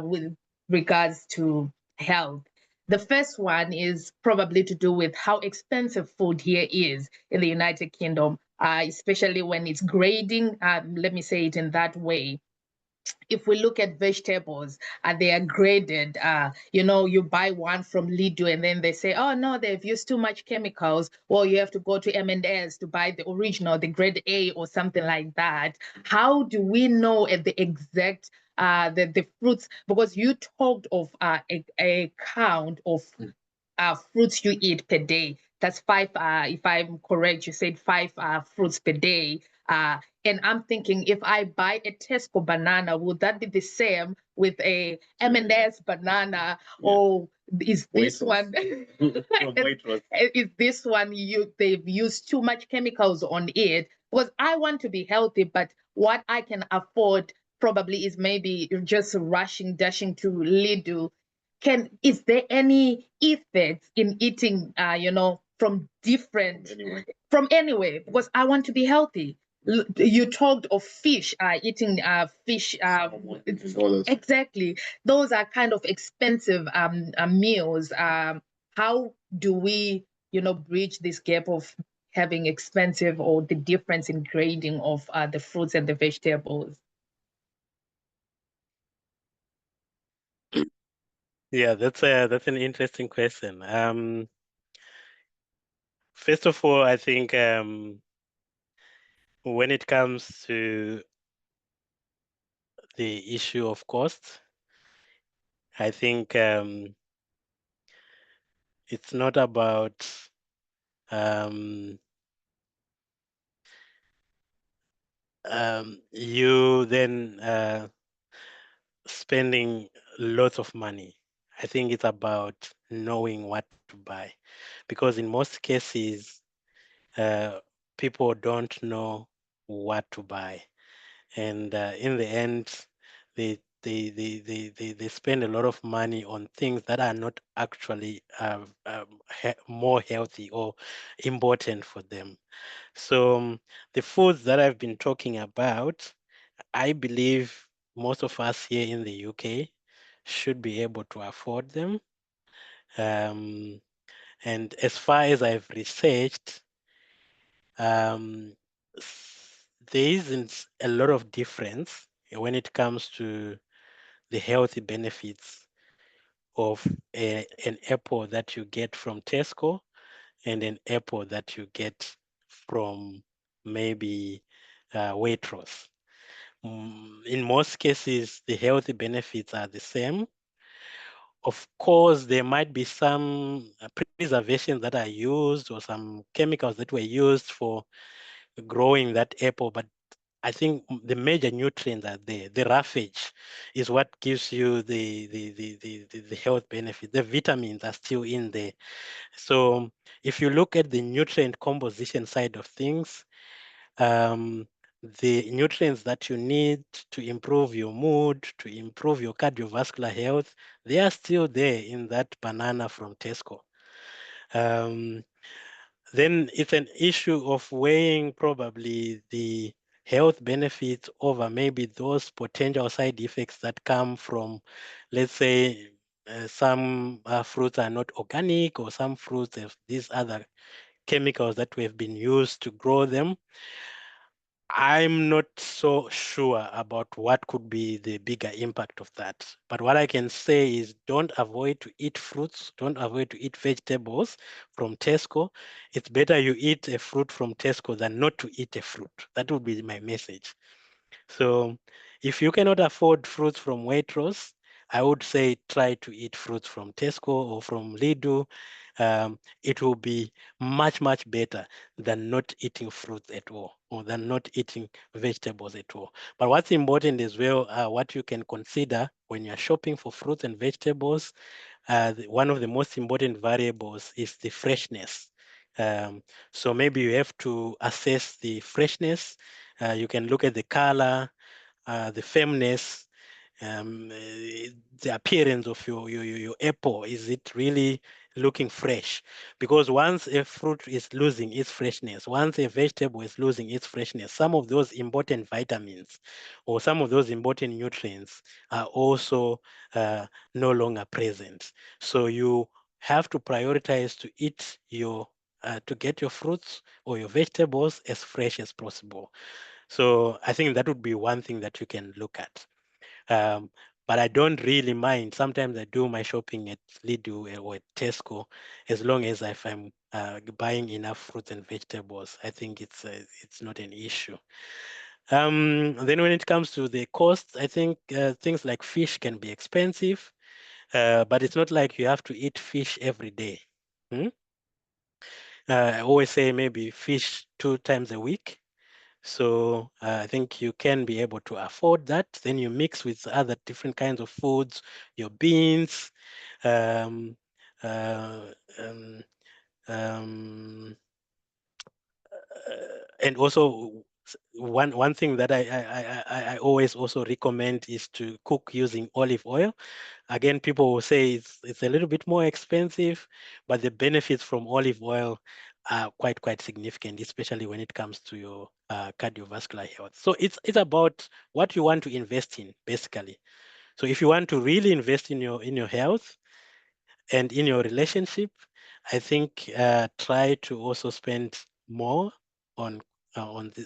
with regards to health. The first one is probably to do with how expensive food here is in the United Kingdom, especially when it's grading. Let me say it in that way. If we look at vegetables, they are graded. You buy one from Lidl and then they say, oh no, they've used too much chemicals. Or you have to go to M&S to buy the original, the grade A or something like that. How do we know at the exact the fruits? Because you talked of a count of fruits you eat per day. That's 5, if I'm correct, you said 5 fruits per day. And I'm thinking, if I buy a Tesco banana, would that be the same with a M&S banana? Yeah. Or is this one is this one they've used too much chemicals on it? Because I want to be healthy, but what I can afford probably is maybe just dashing to Lidl. Is there any effects in eating from different from anywhere? Because I want to be healthy. You talked of fish, eating fish. Exactly. Those are kind of expensive meals. How do we, bridge this gap of having expensive, or the difference in grading of the fruits and the vegetables? Yeah, that's an interesting question. First of all, I think when it comes to the issue of cost, I think it's not about you then spending lots of money. I think it's about knowing what to buy, because in most cases, people don't know what to buy, and in the end, they spend a lot of money on things that are not actually more healthy or important for them. So the foods that I've been talking about, I believe most of us here in the UK should be able to afford them. Um, and as far as I've researched, um, there isn't a lot of difference when it comes to the healthy benefits of an apple that you get from Tesco and an apple that you get from maybe Waitrose. In most cases, the healthy benefits are the same. Of course, there might be some preservations that are used or some chemicals that were used for growing that apple, but I think the major nutrients are there. The roughage is what gives you the health benefit. The vitamins are still in there. So if you look at the nutrient composition side of things, the nutrients that you need to improve your mood, to improve your cardiovascular health, they are still there in that banana from Tesco. Then it's an issue of weighing probably the health benefits over maybe those potential side effects that come from, let's say, some fruits are not organic, or some fruits have these other chemicals that we have been used to grow them. I'm not so sure about what could be the bigger impact of that. But what I can say is, don't avoid to eat fruits, don't avoid to eat vegetables from Tesco. It's better you eat a fruit from Tesco than not to eat a fruit. That would be my message. So if you cannot afford fruits from Waitrose, I would say try to eat fruits from Tesco or from Lidl. it will be much, much better than not eating fruits at all, or than not eating vegetables at all. But what's important as well, what you can consider when you're shopping for fruits and vegetables, one of the most important variables is the freshness. So maybe you have to assess the freshness. You can look at the color, the firmness, the appearance of your apple. Is it really looking fresh? Because once a fruit is losing its freshness, once a vegetable is losing its freshness, some of those important vitamins or some of those important nutrients are also no longer present. So you have to prioritize to eat your to get your fruits or your vegetables as fresh as possible. So I think that would be one thing that you can look at. Um, but I don't really mind. Sometimes I do my shopping at Lidl or at Tesco, as long as if I'm buying enough fruits and vegetables. I think it's not an issue. Then when it comes to the costs, I think things like fish can be expensive, but it's not like you have to eat fish every day. Hmm? I always say maybe fish 2 times a week. So I think you can be able to afford that. Then you mix with other different kinds of foods, your beans, um, uh, um, um, and also one thing that I always also recommend is to cook using olive oil. Again, people will say it's a little bit more expensive, but the benefits from olive oil are quite significant, especially when it comes to your cardiovascular health. So it's about what you want to invest in, basically. So if you want to really invest in your health and in your relationship, I think try to also spend more on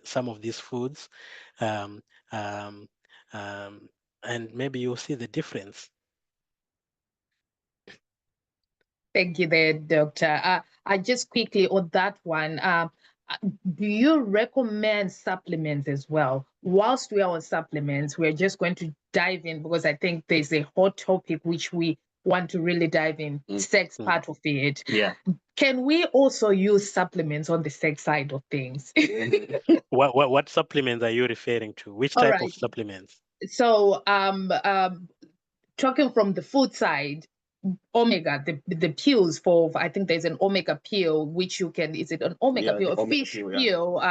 some of these foods, um, um, um, and maybe you'll see the difference. Thank you there, Doctor. I just quickly on that one. Do you recommend supplements as well? Whilst we are on supplements, we're just going to dive in because I think there's a hot topic which we want to really dive in, sex part of it. Yeah. Can we also use supplements on the sex side of things? What supplements are you referring to? Which All type right. of supplements? So, talking from the food side, omega, the pills for I think there's an omega pill which you can, is it an omega pill, a fish pill?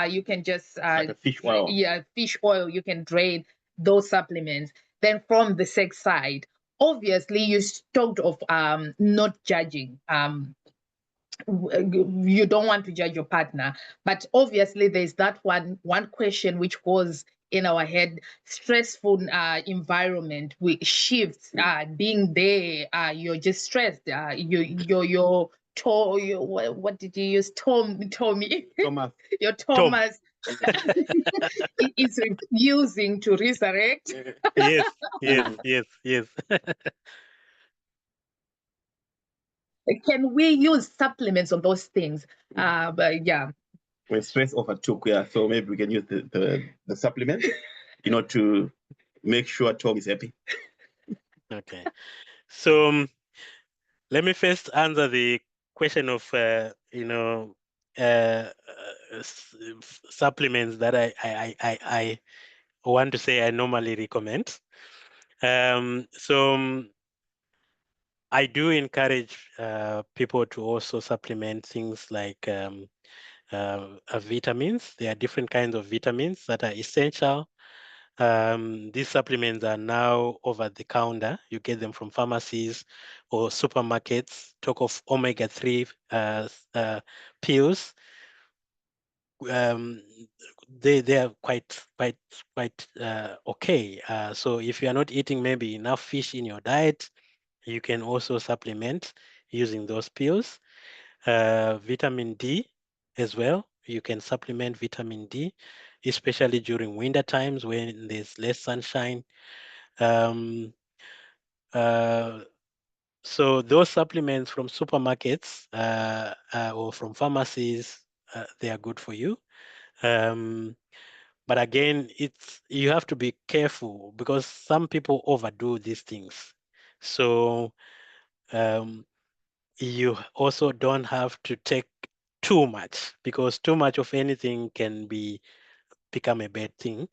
You can just like a fish oil. Yeah, fish oil. You can drain those supplements. Then from the sex side, obviously you talked of not judging. You don't want to judge your partner, but obviously there's that one question which was in our head: stressful environment with shifts, being there, you're just stressed, what did you use, Tommy? Thomas. Your Thomas is refusing to resurrect. Yes, yes. Can we use supplements on those things? But yeah. When stress overtook, so maybe we can use the supplement, to make sure Tom is happy. Okay. So let me first answer the question of supplements that I want to say I normally recommend. So I do encourage people to also supplement things like vitamins. There are different kinds of vitamins that are essential. These supplements are now over the counter. You get them from pharmacies or supermarkets. Talk of omega-3 pills. They are quite okay. So if you are not eating maybe enough fish in your diet, you can also supplement using those pills. Vitamin D as well. You can supplement vitamin D, especially during winter times when there's less sunshine. Um, uh, so those supplements from supermarkets or from pharmacies, they are good for you. But again, you have to be careful because some people overdo these things. So you also don't have to take too much, because too much of anything can become a bad thing.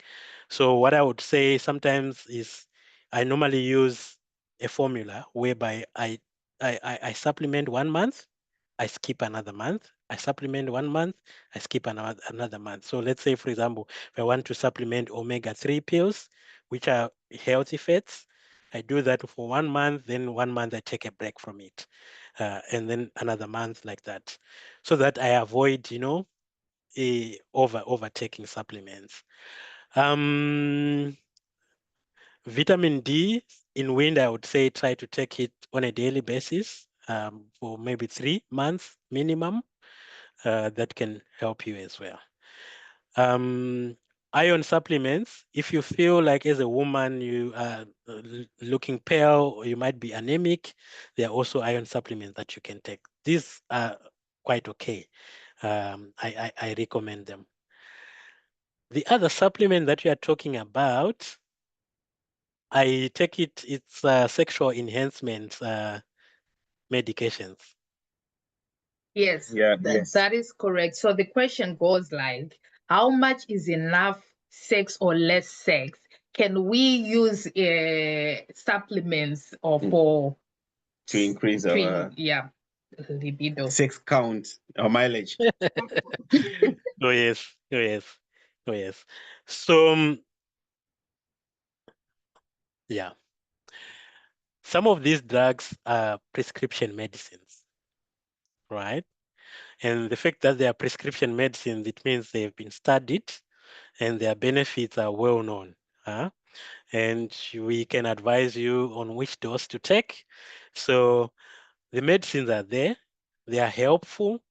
So what I would say sometimes is I normally use a formula whereby I supplement 1 month, I skip another month, I supplement 1 month, I skip another month. So let's say, for example, if I want to supplement omega-3 pills, which are healthy fats, I do that for 1 month, then 1 month I take a break from it, and then another month like that, so that I avoid, overtaking supplements. Vitamin D in wind, I would say try to take it on a daily basis, for maybe 3 months minimum. That can help you as well. Iron supplements, if you feel like as a woman you are looking pale, or you might be anemic, there are also iron supplements that you can take. These are quite okay. I recommend them. The other supplement that you are talking about, I take it's sexual enhancement medications. Yes, Yeah, yes. that is correct. So the question goes like, how much is enough sex or less sex? Can we use supplements or for To increase our libido? sex count or mileage. Oh yes, oh yes, oh yes. So yeah, some of these drugs are prescription medicines, right? And the fact that they are prescription medicines, it means they've been studied and their benefits are well known. And we can advise you on which dose to take. So the medicines are there, they are helpful,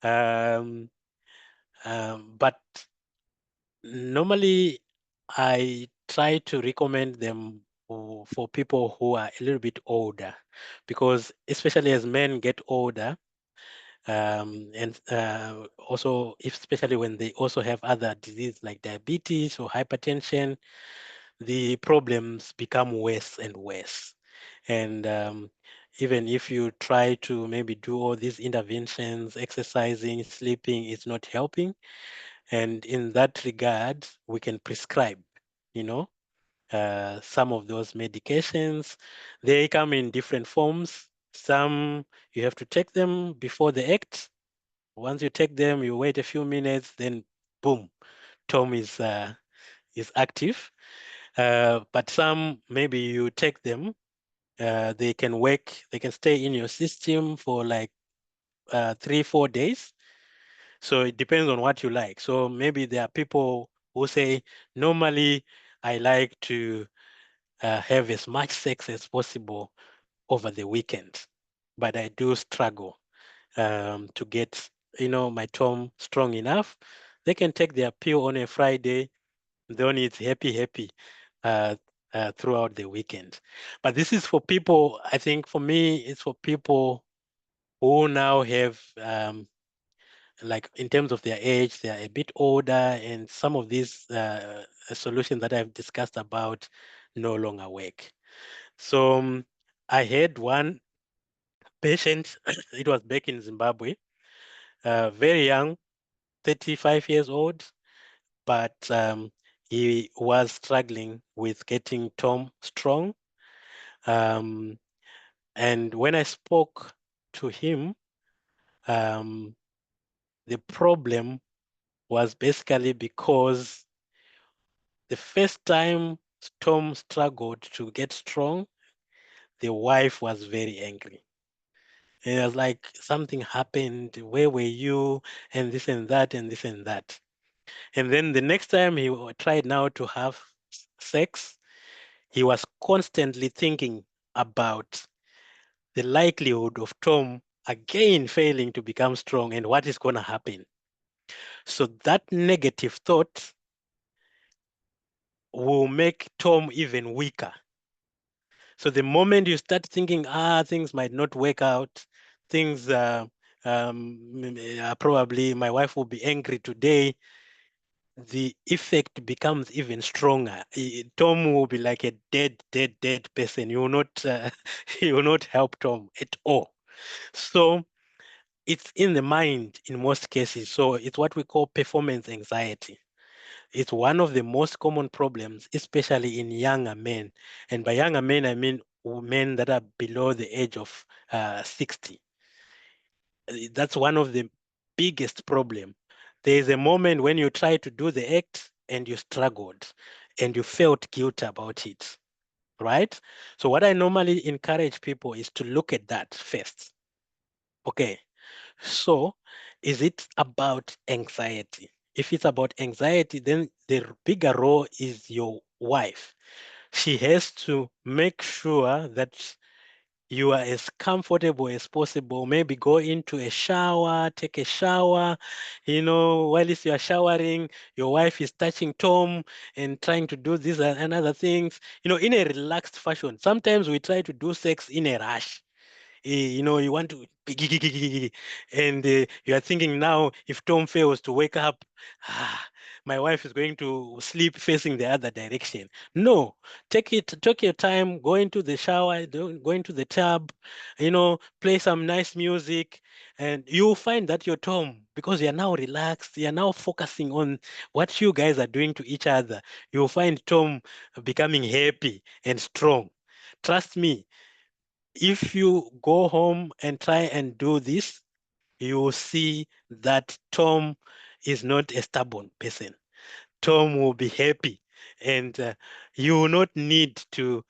but normally I try to recommend them for people who are a little bit older, because especially as men get older, and also especially when they also have other diseases like diabetes or hypertension, the problems become worse and worse. And even if you try to maybe do all these interventions, exercising, sleeping, it's not helping. And in that regard, we can prescribe, you know, some of those medications. They come in different forms. Some you have to take them before the act. Once you take them, you wait a few minutes, then boom, Tom is active. But some, maybe you take them, they can work, they can stay in your system for like 3-4 days. So it depends on what you like. So maybe there are people who say, normally I like to have as much sex as possible over the weekend, but I do struggle to get, my Tom strong enough. They can take their pill on a Friday, then it's happy uh, throughout the weekend. But this is for people, I think for me, it's for people who now have, like in terms of their age, they are a bit older, and some of these solutions that I've discussed about no longer work. So I had one patient, it was back in Zimbabwe, very young, 35 years old, but he was struggling with getting Tom strong. Um, and when I spoke to him, um, the problem was basically because the first time Tom struggled to get strong, the wife was very angry. And it was like something happened. Where were you? And this and that, and this and that. And then the next time he tried now to have sex, he was constantly thinking about the likelihood of Tom again failing to become strong and what is going to happen. So that negative thought will make Tom even weaker. So the moment you start thinking, things might not work out, things probably my wife will be angry today, the effect becomes even stronger. Tom will be like a dead person. You will not, you will not help Tom at all. So it's in the mind in most cases. So it's what we call performance anxiety. It's one of the most common problems, especially in younger men. And by younger men, I mean men that are below the age of 60. That's one of the biggest problem. There is a moment when you try to do the act and you struggled and you felt guilt about it, right? So what I normally encourage people is to look at that first. Okay, so is it about anxiety? If it's about anxiety, then the bigger role is your wife. She has to make sure that you are as comfortable as possible. Maybe go into a shower, take a shower. While you are showering, your wife is touching Tom and trying to do this and other things, in a relaxed fashion. Sometimes we try to do sex in a rush. You want to, and you are thinking now, if Tom fails to wake up, my wife is going to sleep facing the other direction. No, take your time, go into the shower, go into the tub, play some nice music, and you'll find that your Tom, because you're now relaxed, you're now focusing on what you guys are doing to each other, you'll find Tom becoming happy and strong. Trust me, if you go home and try and do this, you will see that Tom is not a stubborn person. Tom will be happy, and you will not need to,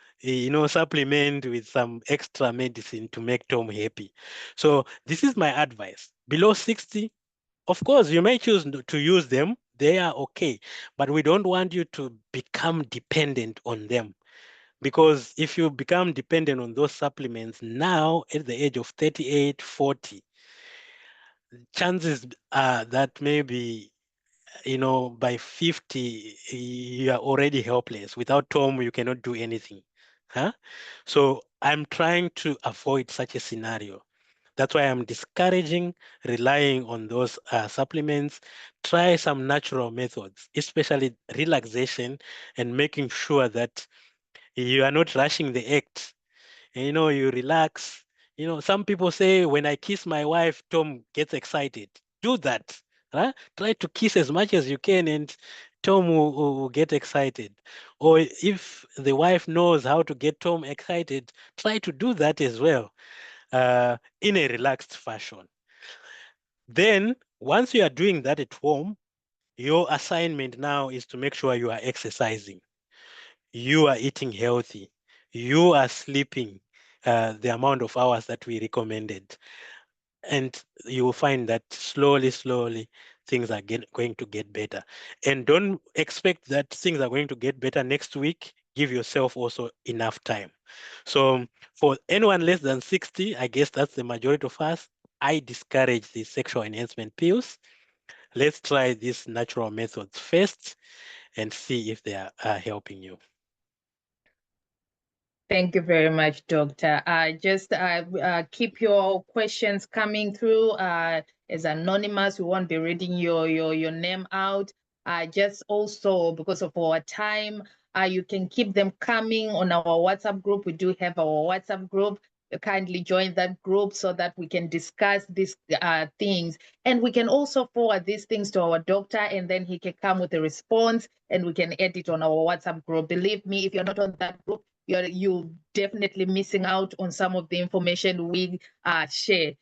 supplement with some extra medicine to make Tom happy. So this is my advice. Below 60, of course, you may choose to use them. They are okay, but we don't want you to become dependent on them. Because if you become dependent on those supplements now at the age of 38, 40, chances are that maybe, by 50, you are already helpless. Without Tom, you cannot do anything. Huh? So I'm trying to avoid such a scenario. That's why I'm discouraging relying on those supplements. Try some natural methods, especially relaxation and making sure that you are not rushing the act. You relax. Some people say, when I kiss my wife, Tom gets excited. Do that. Huh? Try to kiss as much as you can, and Tom will get excited. Or if the wife knows how to get Tom excited, try to do that as well, in a relaxed fashion. Then, once you are doing that at home, your assignment now is to make sure you are exercising, you are eating healthy, you are sleeping the amount of hours that we recommended. And you will find that slowly, things are going to get better. And don't expect that things are going to get better next week. Give yourself also enough time. So for anyone less than 60, I guess that's the majority of us, I discourage the sexual enhancement pills. Let's try these natural methods first and see if they are helping you. Thank you very much, Doctor. Just keep your questions coming through. As anonymous, we won't be reading your name out. Just also, because of our time, you can keep them coming on our WhatsApp group. We do have our WhatsApp group. Kindly join that group so that we can discuss these things. And we can also forward these things to our doctor, and then he can come with a response, and we can edit on our WhatsApp group. Believe me, if you're not on that group, you're definitely missing out on some of the information we share.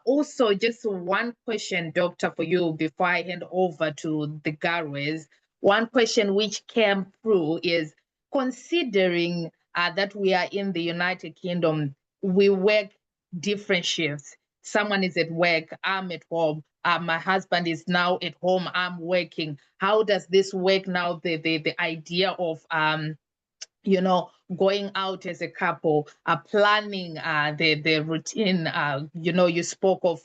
Also, just one question, Doctor, for you before I hand over to the Garways. One question which came through is, considering that we are in the United Kingdom, we work different shifts. Someone is at work, I'm at home. My husband is now at home, I'm working. How does this work now? The idea of going out as a couple, planning the routine. You spoke of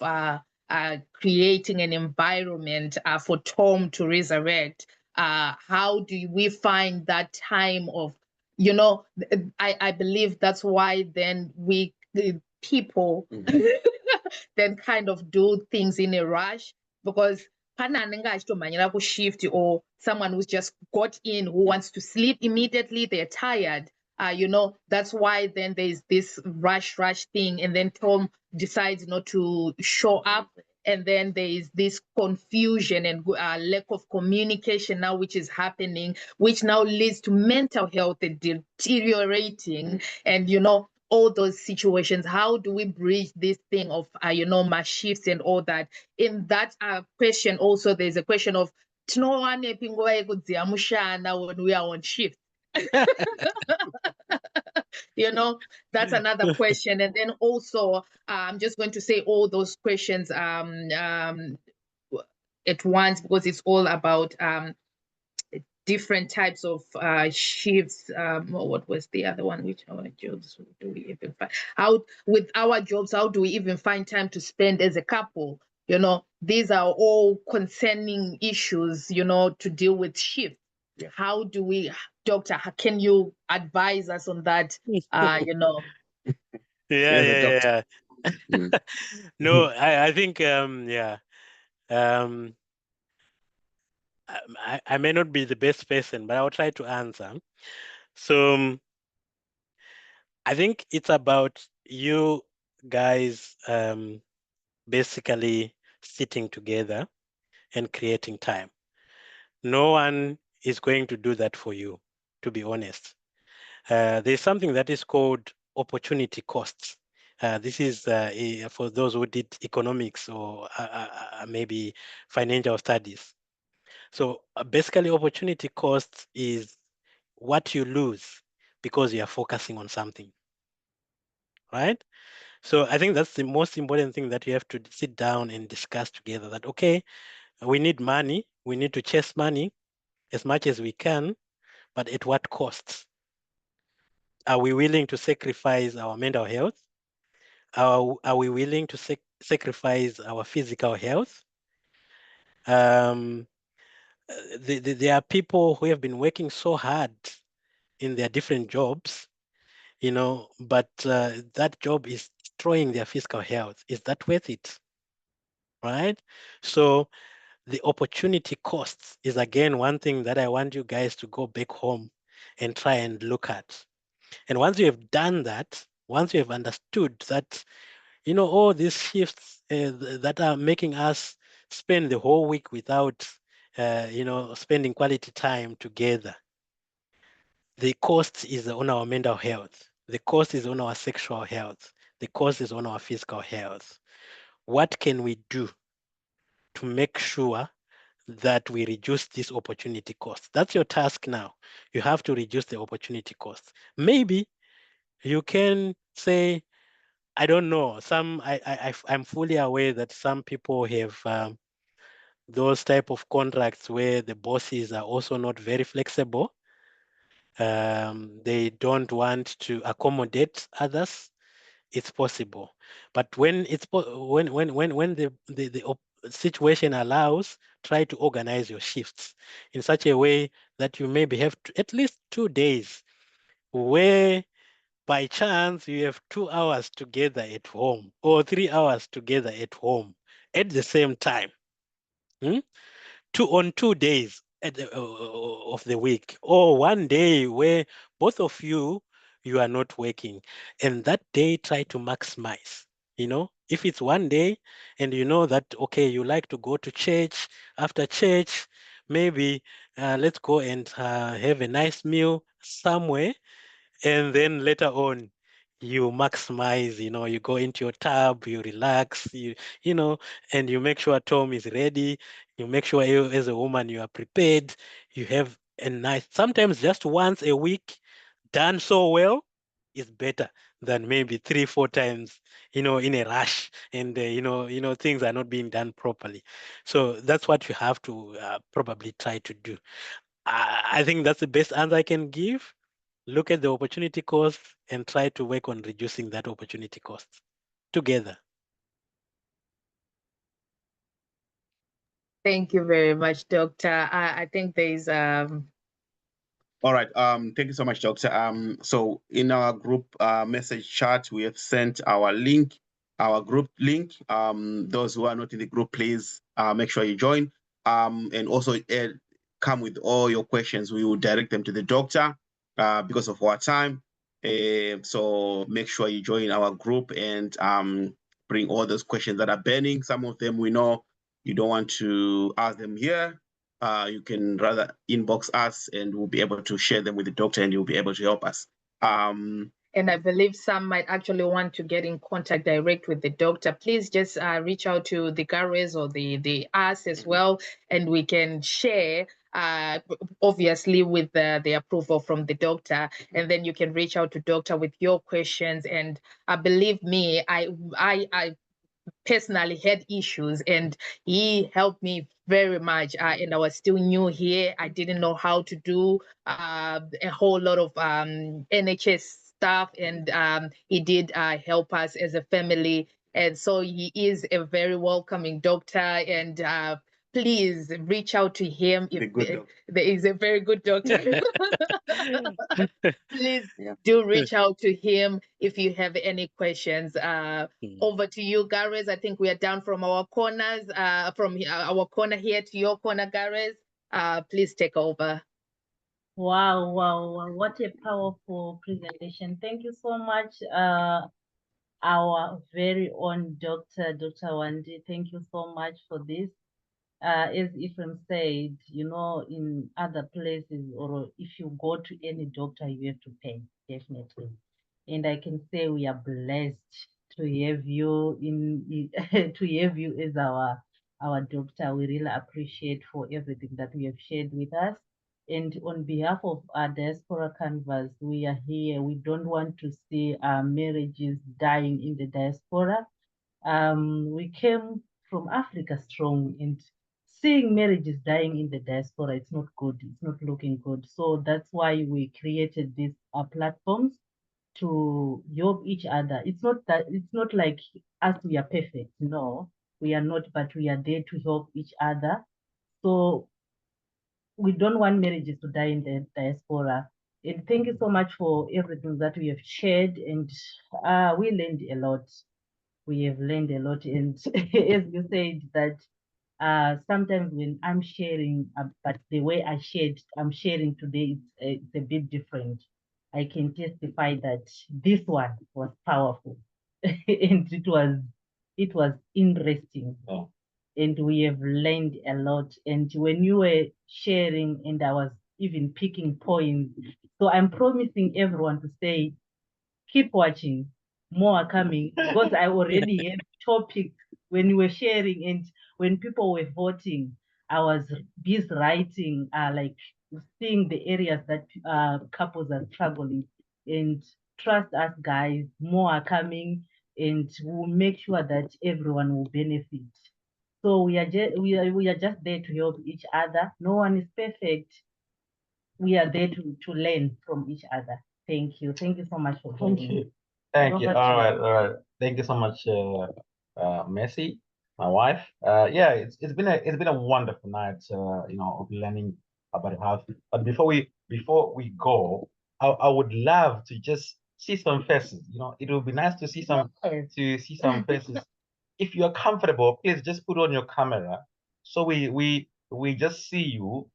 creating an environment for Tom to resurrect. How do we find that time of, I believe that's why then people then kind of do things in a rush, because shift, or someone who's just got in who wants to sleep immediately, they're tired. that's why then there's this rush thing, and then Tom decides not to show up, and then there is this confusion and lack of communication now, which is happening, which now leads to mental health deteriorating, and all those situations. How do we bridge this thing of my shifts and all that? In that question also, there's a question of when we are on shift. That's another question. And then also, I'm just going to say all those questions at once, because it's all about different types of shifts. What was the other one? Which our jobs do we even find? With our jobs, how do we even find time to spend as a couple? These are all concerning issues, to deal with shifts. Yeah. How do we, Doctor, can you advise us on that? Yeah. Mm. No, I think yeah. I may not be the best person, but I'll try to answer. So I think it's about you guys basically sitting together and creating time. No one is going to do that for you, to be honest. There's something that is called opportunity costs. This is for those who did economics or maybe financial studies. So basically, opportunity costs is what you lose because you are focusing on something, right? So I think that's the most important thing, that you have to sit down and discuss together, that, okay, we need money, we need to chase money as much as we can, but at what costs? Are we willing to sacrifice our mental health? Are we willing to sacrifice our physical health? There are people who have been working so hard in their different jobs, but that job is destroying their physical health. Is that worth it? Right? So the opportunity costs is, again, one thing that I want you guys to go back home and try and look at. And once you have done that, once you have understood that, all these shifts that are making us spend the whole week without, spending quality time together, the cost is on our mental health. The cost is on our sexual health. The cost is on our physical health. What can we do to make sure that we reduce this opportunity cost? That's your task now. You have to reduce the opportunity cost. Maybe you can say, I don't know, I'm fully aware that some people have those type of contracts where the bosses are also not very flexible. They don't want to accommodate others. It's possible, but when the situation allows, try to organize your shifts in such a way that you maybe have at least 2 days where by chance you have 2 hours together at home or 3 hours together at home at the same time. 2 days of the week, or 1 day where both of you are not working, and that day try to maximize. If it's 1 day and you know that, okay, you like to go to church, after church maybe let's go and have a nice meal somewhere, and then later on you maximize, you go into your tub, you relax, and you make sure Tom is ready. You make sure you, as a woman, you are prepared. You have a nice, sometimes just once a week done so well is better than maybe 3-4 times, in a rush, and things are not being done properly. So that's what you have to probably try to do. I think that's the best answer I can give. Look at the opportunity cost and try to work on reducing that opportunity cost together. Thank you very much, Doctor. I think there's All right. Thank you so much, Doctor. So in our group message chat, we have sent our link, our group link. Those who are not in the group, please make sure you join. And also come with all your questions. We will direct them to the doctor because of our time. So make sure you join our group and bring all those questions that are burning. Some of them we know you don't want to ask them here. You can rather inbox us and we'll be able to share them with the doctor and you'll be able to help us. And I believe some might actually want to get in contact direct with the doctor. Please just reach out to the Gares or the us as well, and we can share, obviously with the approval from the doctor, and then you can reach out to doctor with your questions. And believe me, I personally had issues and he helped me very much, and I was still new here. I didn't know how to do a whole lot of NHS stuff, and he did help us as a family. And so he is a very welcoming doctor, and please reach out to him if there is a very good doctor. Please do reach out to him if you have any questions. Over to you, Gares. I think we are down from our corners, from our corner here to your corner, Gares. Please take over. Wow, what a powerful presentation. Thank you so much, our very own Dr. Hwandih. Thank you so much for this. As Ephraim said, you know, in other places, or if you go to any doctor, you have to pay, definitely. And I can say we are blessed to have you to have you as our doctor. We really appreciate for everything that you have shared with us. And on behalf of our Diaspora Canvas, we are here. We don't want to see marriages dying in the diaspora. We came from Africa strong, and seeing marriages dying in the diaspora, it's not good. It's not looking good. So that's why we created these platforms to help each other. It's not like us, we are perfect. No, we are not, but we are there to help each other. So we don't want marriages to die in the diaspora. And thank you so much for everything that we have shared, and we learned a lot. We have learned a lot, and as you said that sometimes when I'm sharing, but the way I'm sharing today, it's a bit different. I can testify that this one was powerful, and it was interesting. Oh. And we have learned a lot. And when you were sharing, and I was even picking points, so I'm promising everyone to say, keep watching, more are coming, because I already have topics when you were sharing, and when people were voting, I was busy writing, like seeing the areas that couples are struggling. And trust us, guys, more are coming, and we'll make sure that everyone will benefit. So we are just there to help each other. No one is perfect. We are there to learn from each other. Thank you. Thank you so much for joining. Thank you. Thank you. All right. Thank you so much, Messi, my wife. Yeah, it's been a wonderful night, you know, of learning about health. But before we go, I would love to just see some faces. You know, it would be nice to see some faces. If you're comfortable, please just put on your camera so we just see you.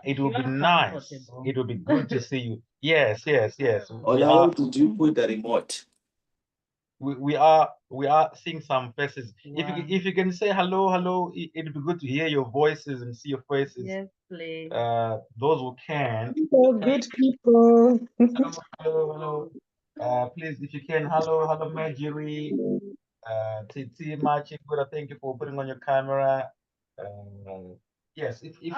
It will be nice. It will be good to see you. Yes. How did you put the remote? We are seeing some faces. Wow. If you can say hello, it'd be good to hear your voices and see your faces. Yes, please. Those who can. Good people. Hello. Please, if you can, hello, Marjorie. Titi Machigura, thank you for putting on your camera. Yes, if you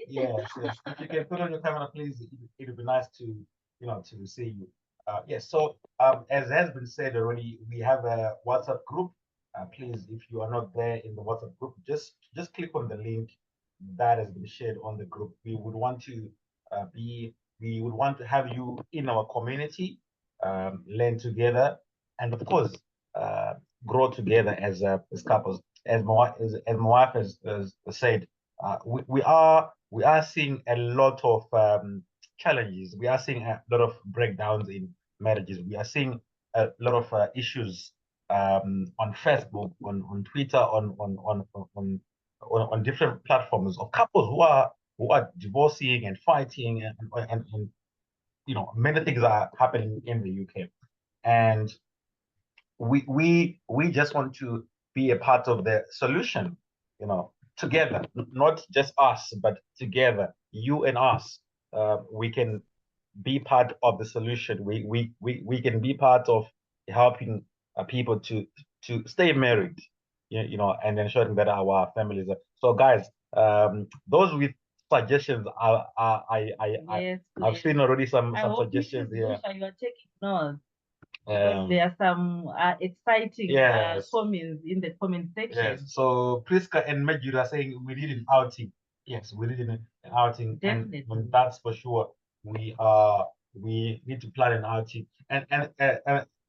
yes, if you can put on your camera, please, it would be nice to to see you. Yes, so as has been said already, we have a WhatsApp group. Please, if you are not there in the WhatsApp group, just click on the link that has been shared on the group. We would want to have you in our community, learn together, and of course, grow together as couples. As my wife has said, we are seeing a lot of challenges. We are seeing a lot of breakdowns in marriages. We are seeing a lot of issues on Facebook, on Twitter, on different platforms of couples who are divorcing and fighting many things are happening in the UK, and we just want to be a part of the solution, together, not just us, but together, you and us. We can be part of the solution. We can be part of helping people to stay married, and ensuring that our families are. So, guys, those with suggestions, I've seen already some suggestions here. You are taking notes. There are some exciting comments in the comment section. Yes. So Priska and Majid are saying we need an outing. Yes, we need an outing. Definitely. And that's for sure. We need to plan an outing. And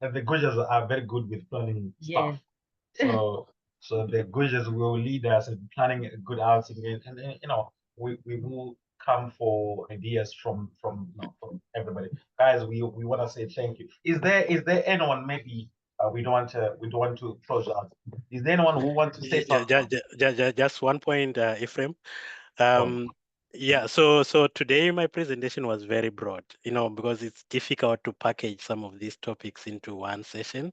the Gujas are very good with planning stuff. So the Gujas will lead us in planning a good outing, and we will come for ideas from everybody. Guys, we want to say thank you. Is there anyone, maybe we don't want to close out? Is there anyone who wants to say something? Just one point, Ephraim. Yeah, so today my presentation was very broad, because it's difficult to package some of these topics into one session.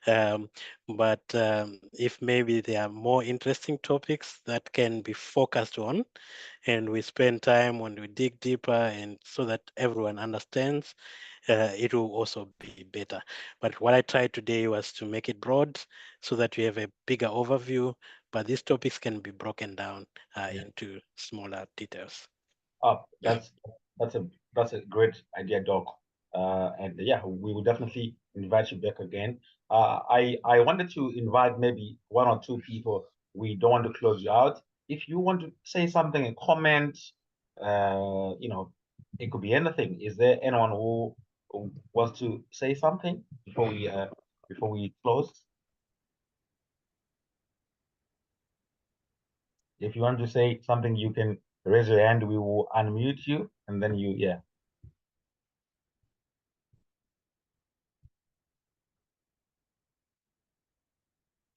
But if maybe there are more interesting topics that can be focused on, and we spend time when we dig deeper, and so that everyone understands, it will also be better. But what I tried today was to make it broad so that we have a bigger overview, but these topics can be broken down into smaller details. That's a great idea, Doc. And yeah, we will definitely invite you back again. I wanted to invite maybe one or two people. We don't want to close you out. If you want to say something, a comment, it could be anything. Is there anyone who wants to say something before we close? If you want to say something, you can raise your hand. We will unmute you, and then yeah.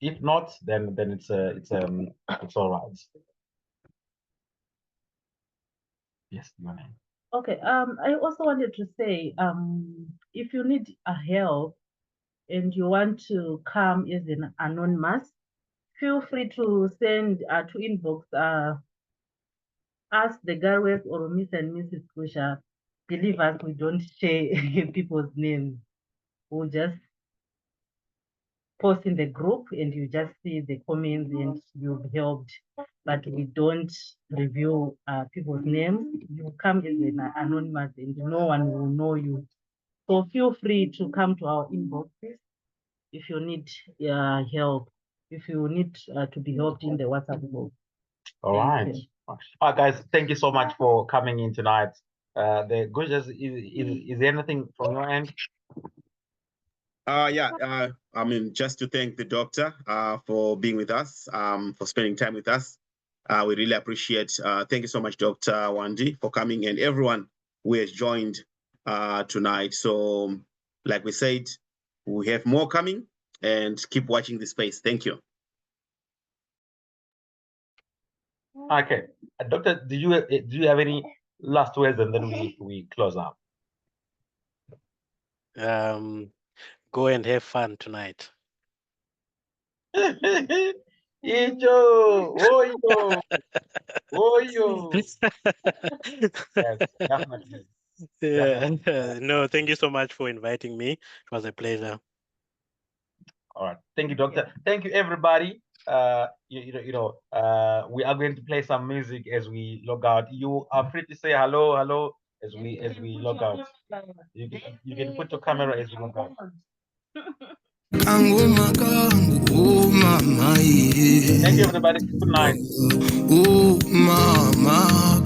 If not, then it's all right. Yes, your name. Okay. I also wanted to say, if you need a help and you want to come as an anonymous, feel free to send to inbox ask the Garwes or Miss and Mrs. Kusha. Believe us, we don't share people's names. We'll just post in the group and you just see the comments and you've helped, but we don't review people's names. You come as an anonymous and no one will know you. So feel free to come to our inboxes if you need help, if you need to be helped in the WhatsApp group. All right. Guys, thank you so much for coming in tonight. The Gujas, is there anything from your end? I mean, just to thank the doctor for being with us, for spending time with us. We really appreciate. Thank you so much, Dr. Hwandih, for coming, and everyone who has joined tonight. So, like we said, we have more coming, and keep watching the space. Thank you. Okay, Doctor, do you have any last words, and then we close out? Go and have fun tonight. Oyo. Yes, definitely. Yeah. No, thank you so much for inviting me. It was a pleasure. All right. Thank you, Doctor. Thank you, everybody. We are going to play some music as we log out. You are free to say hello as we log out. You can put your camera as you log out. Thank you, everybody. Good night. Oh, mama,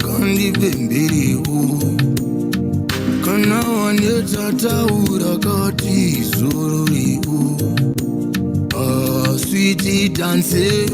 kana wanetataura kati zoro sweetie dance.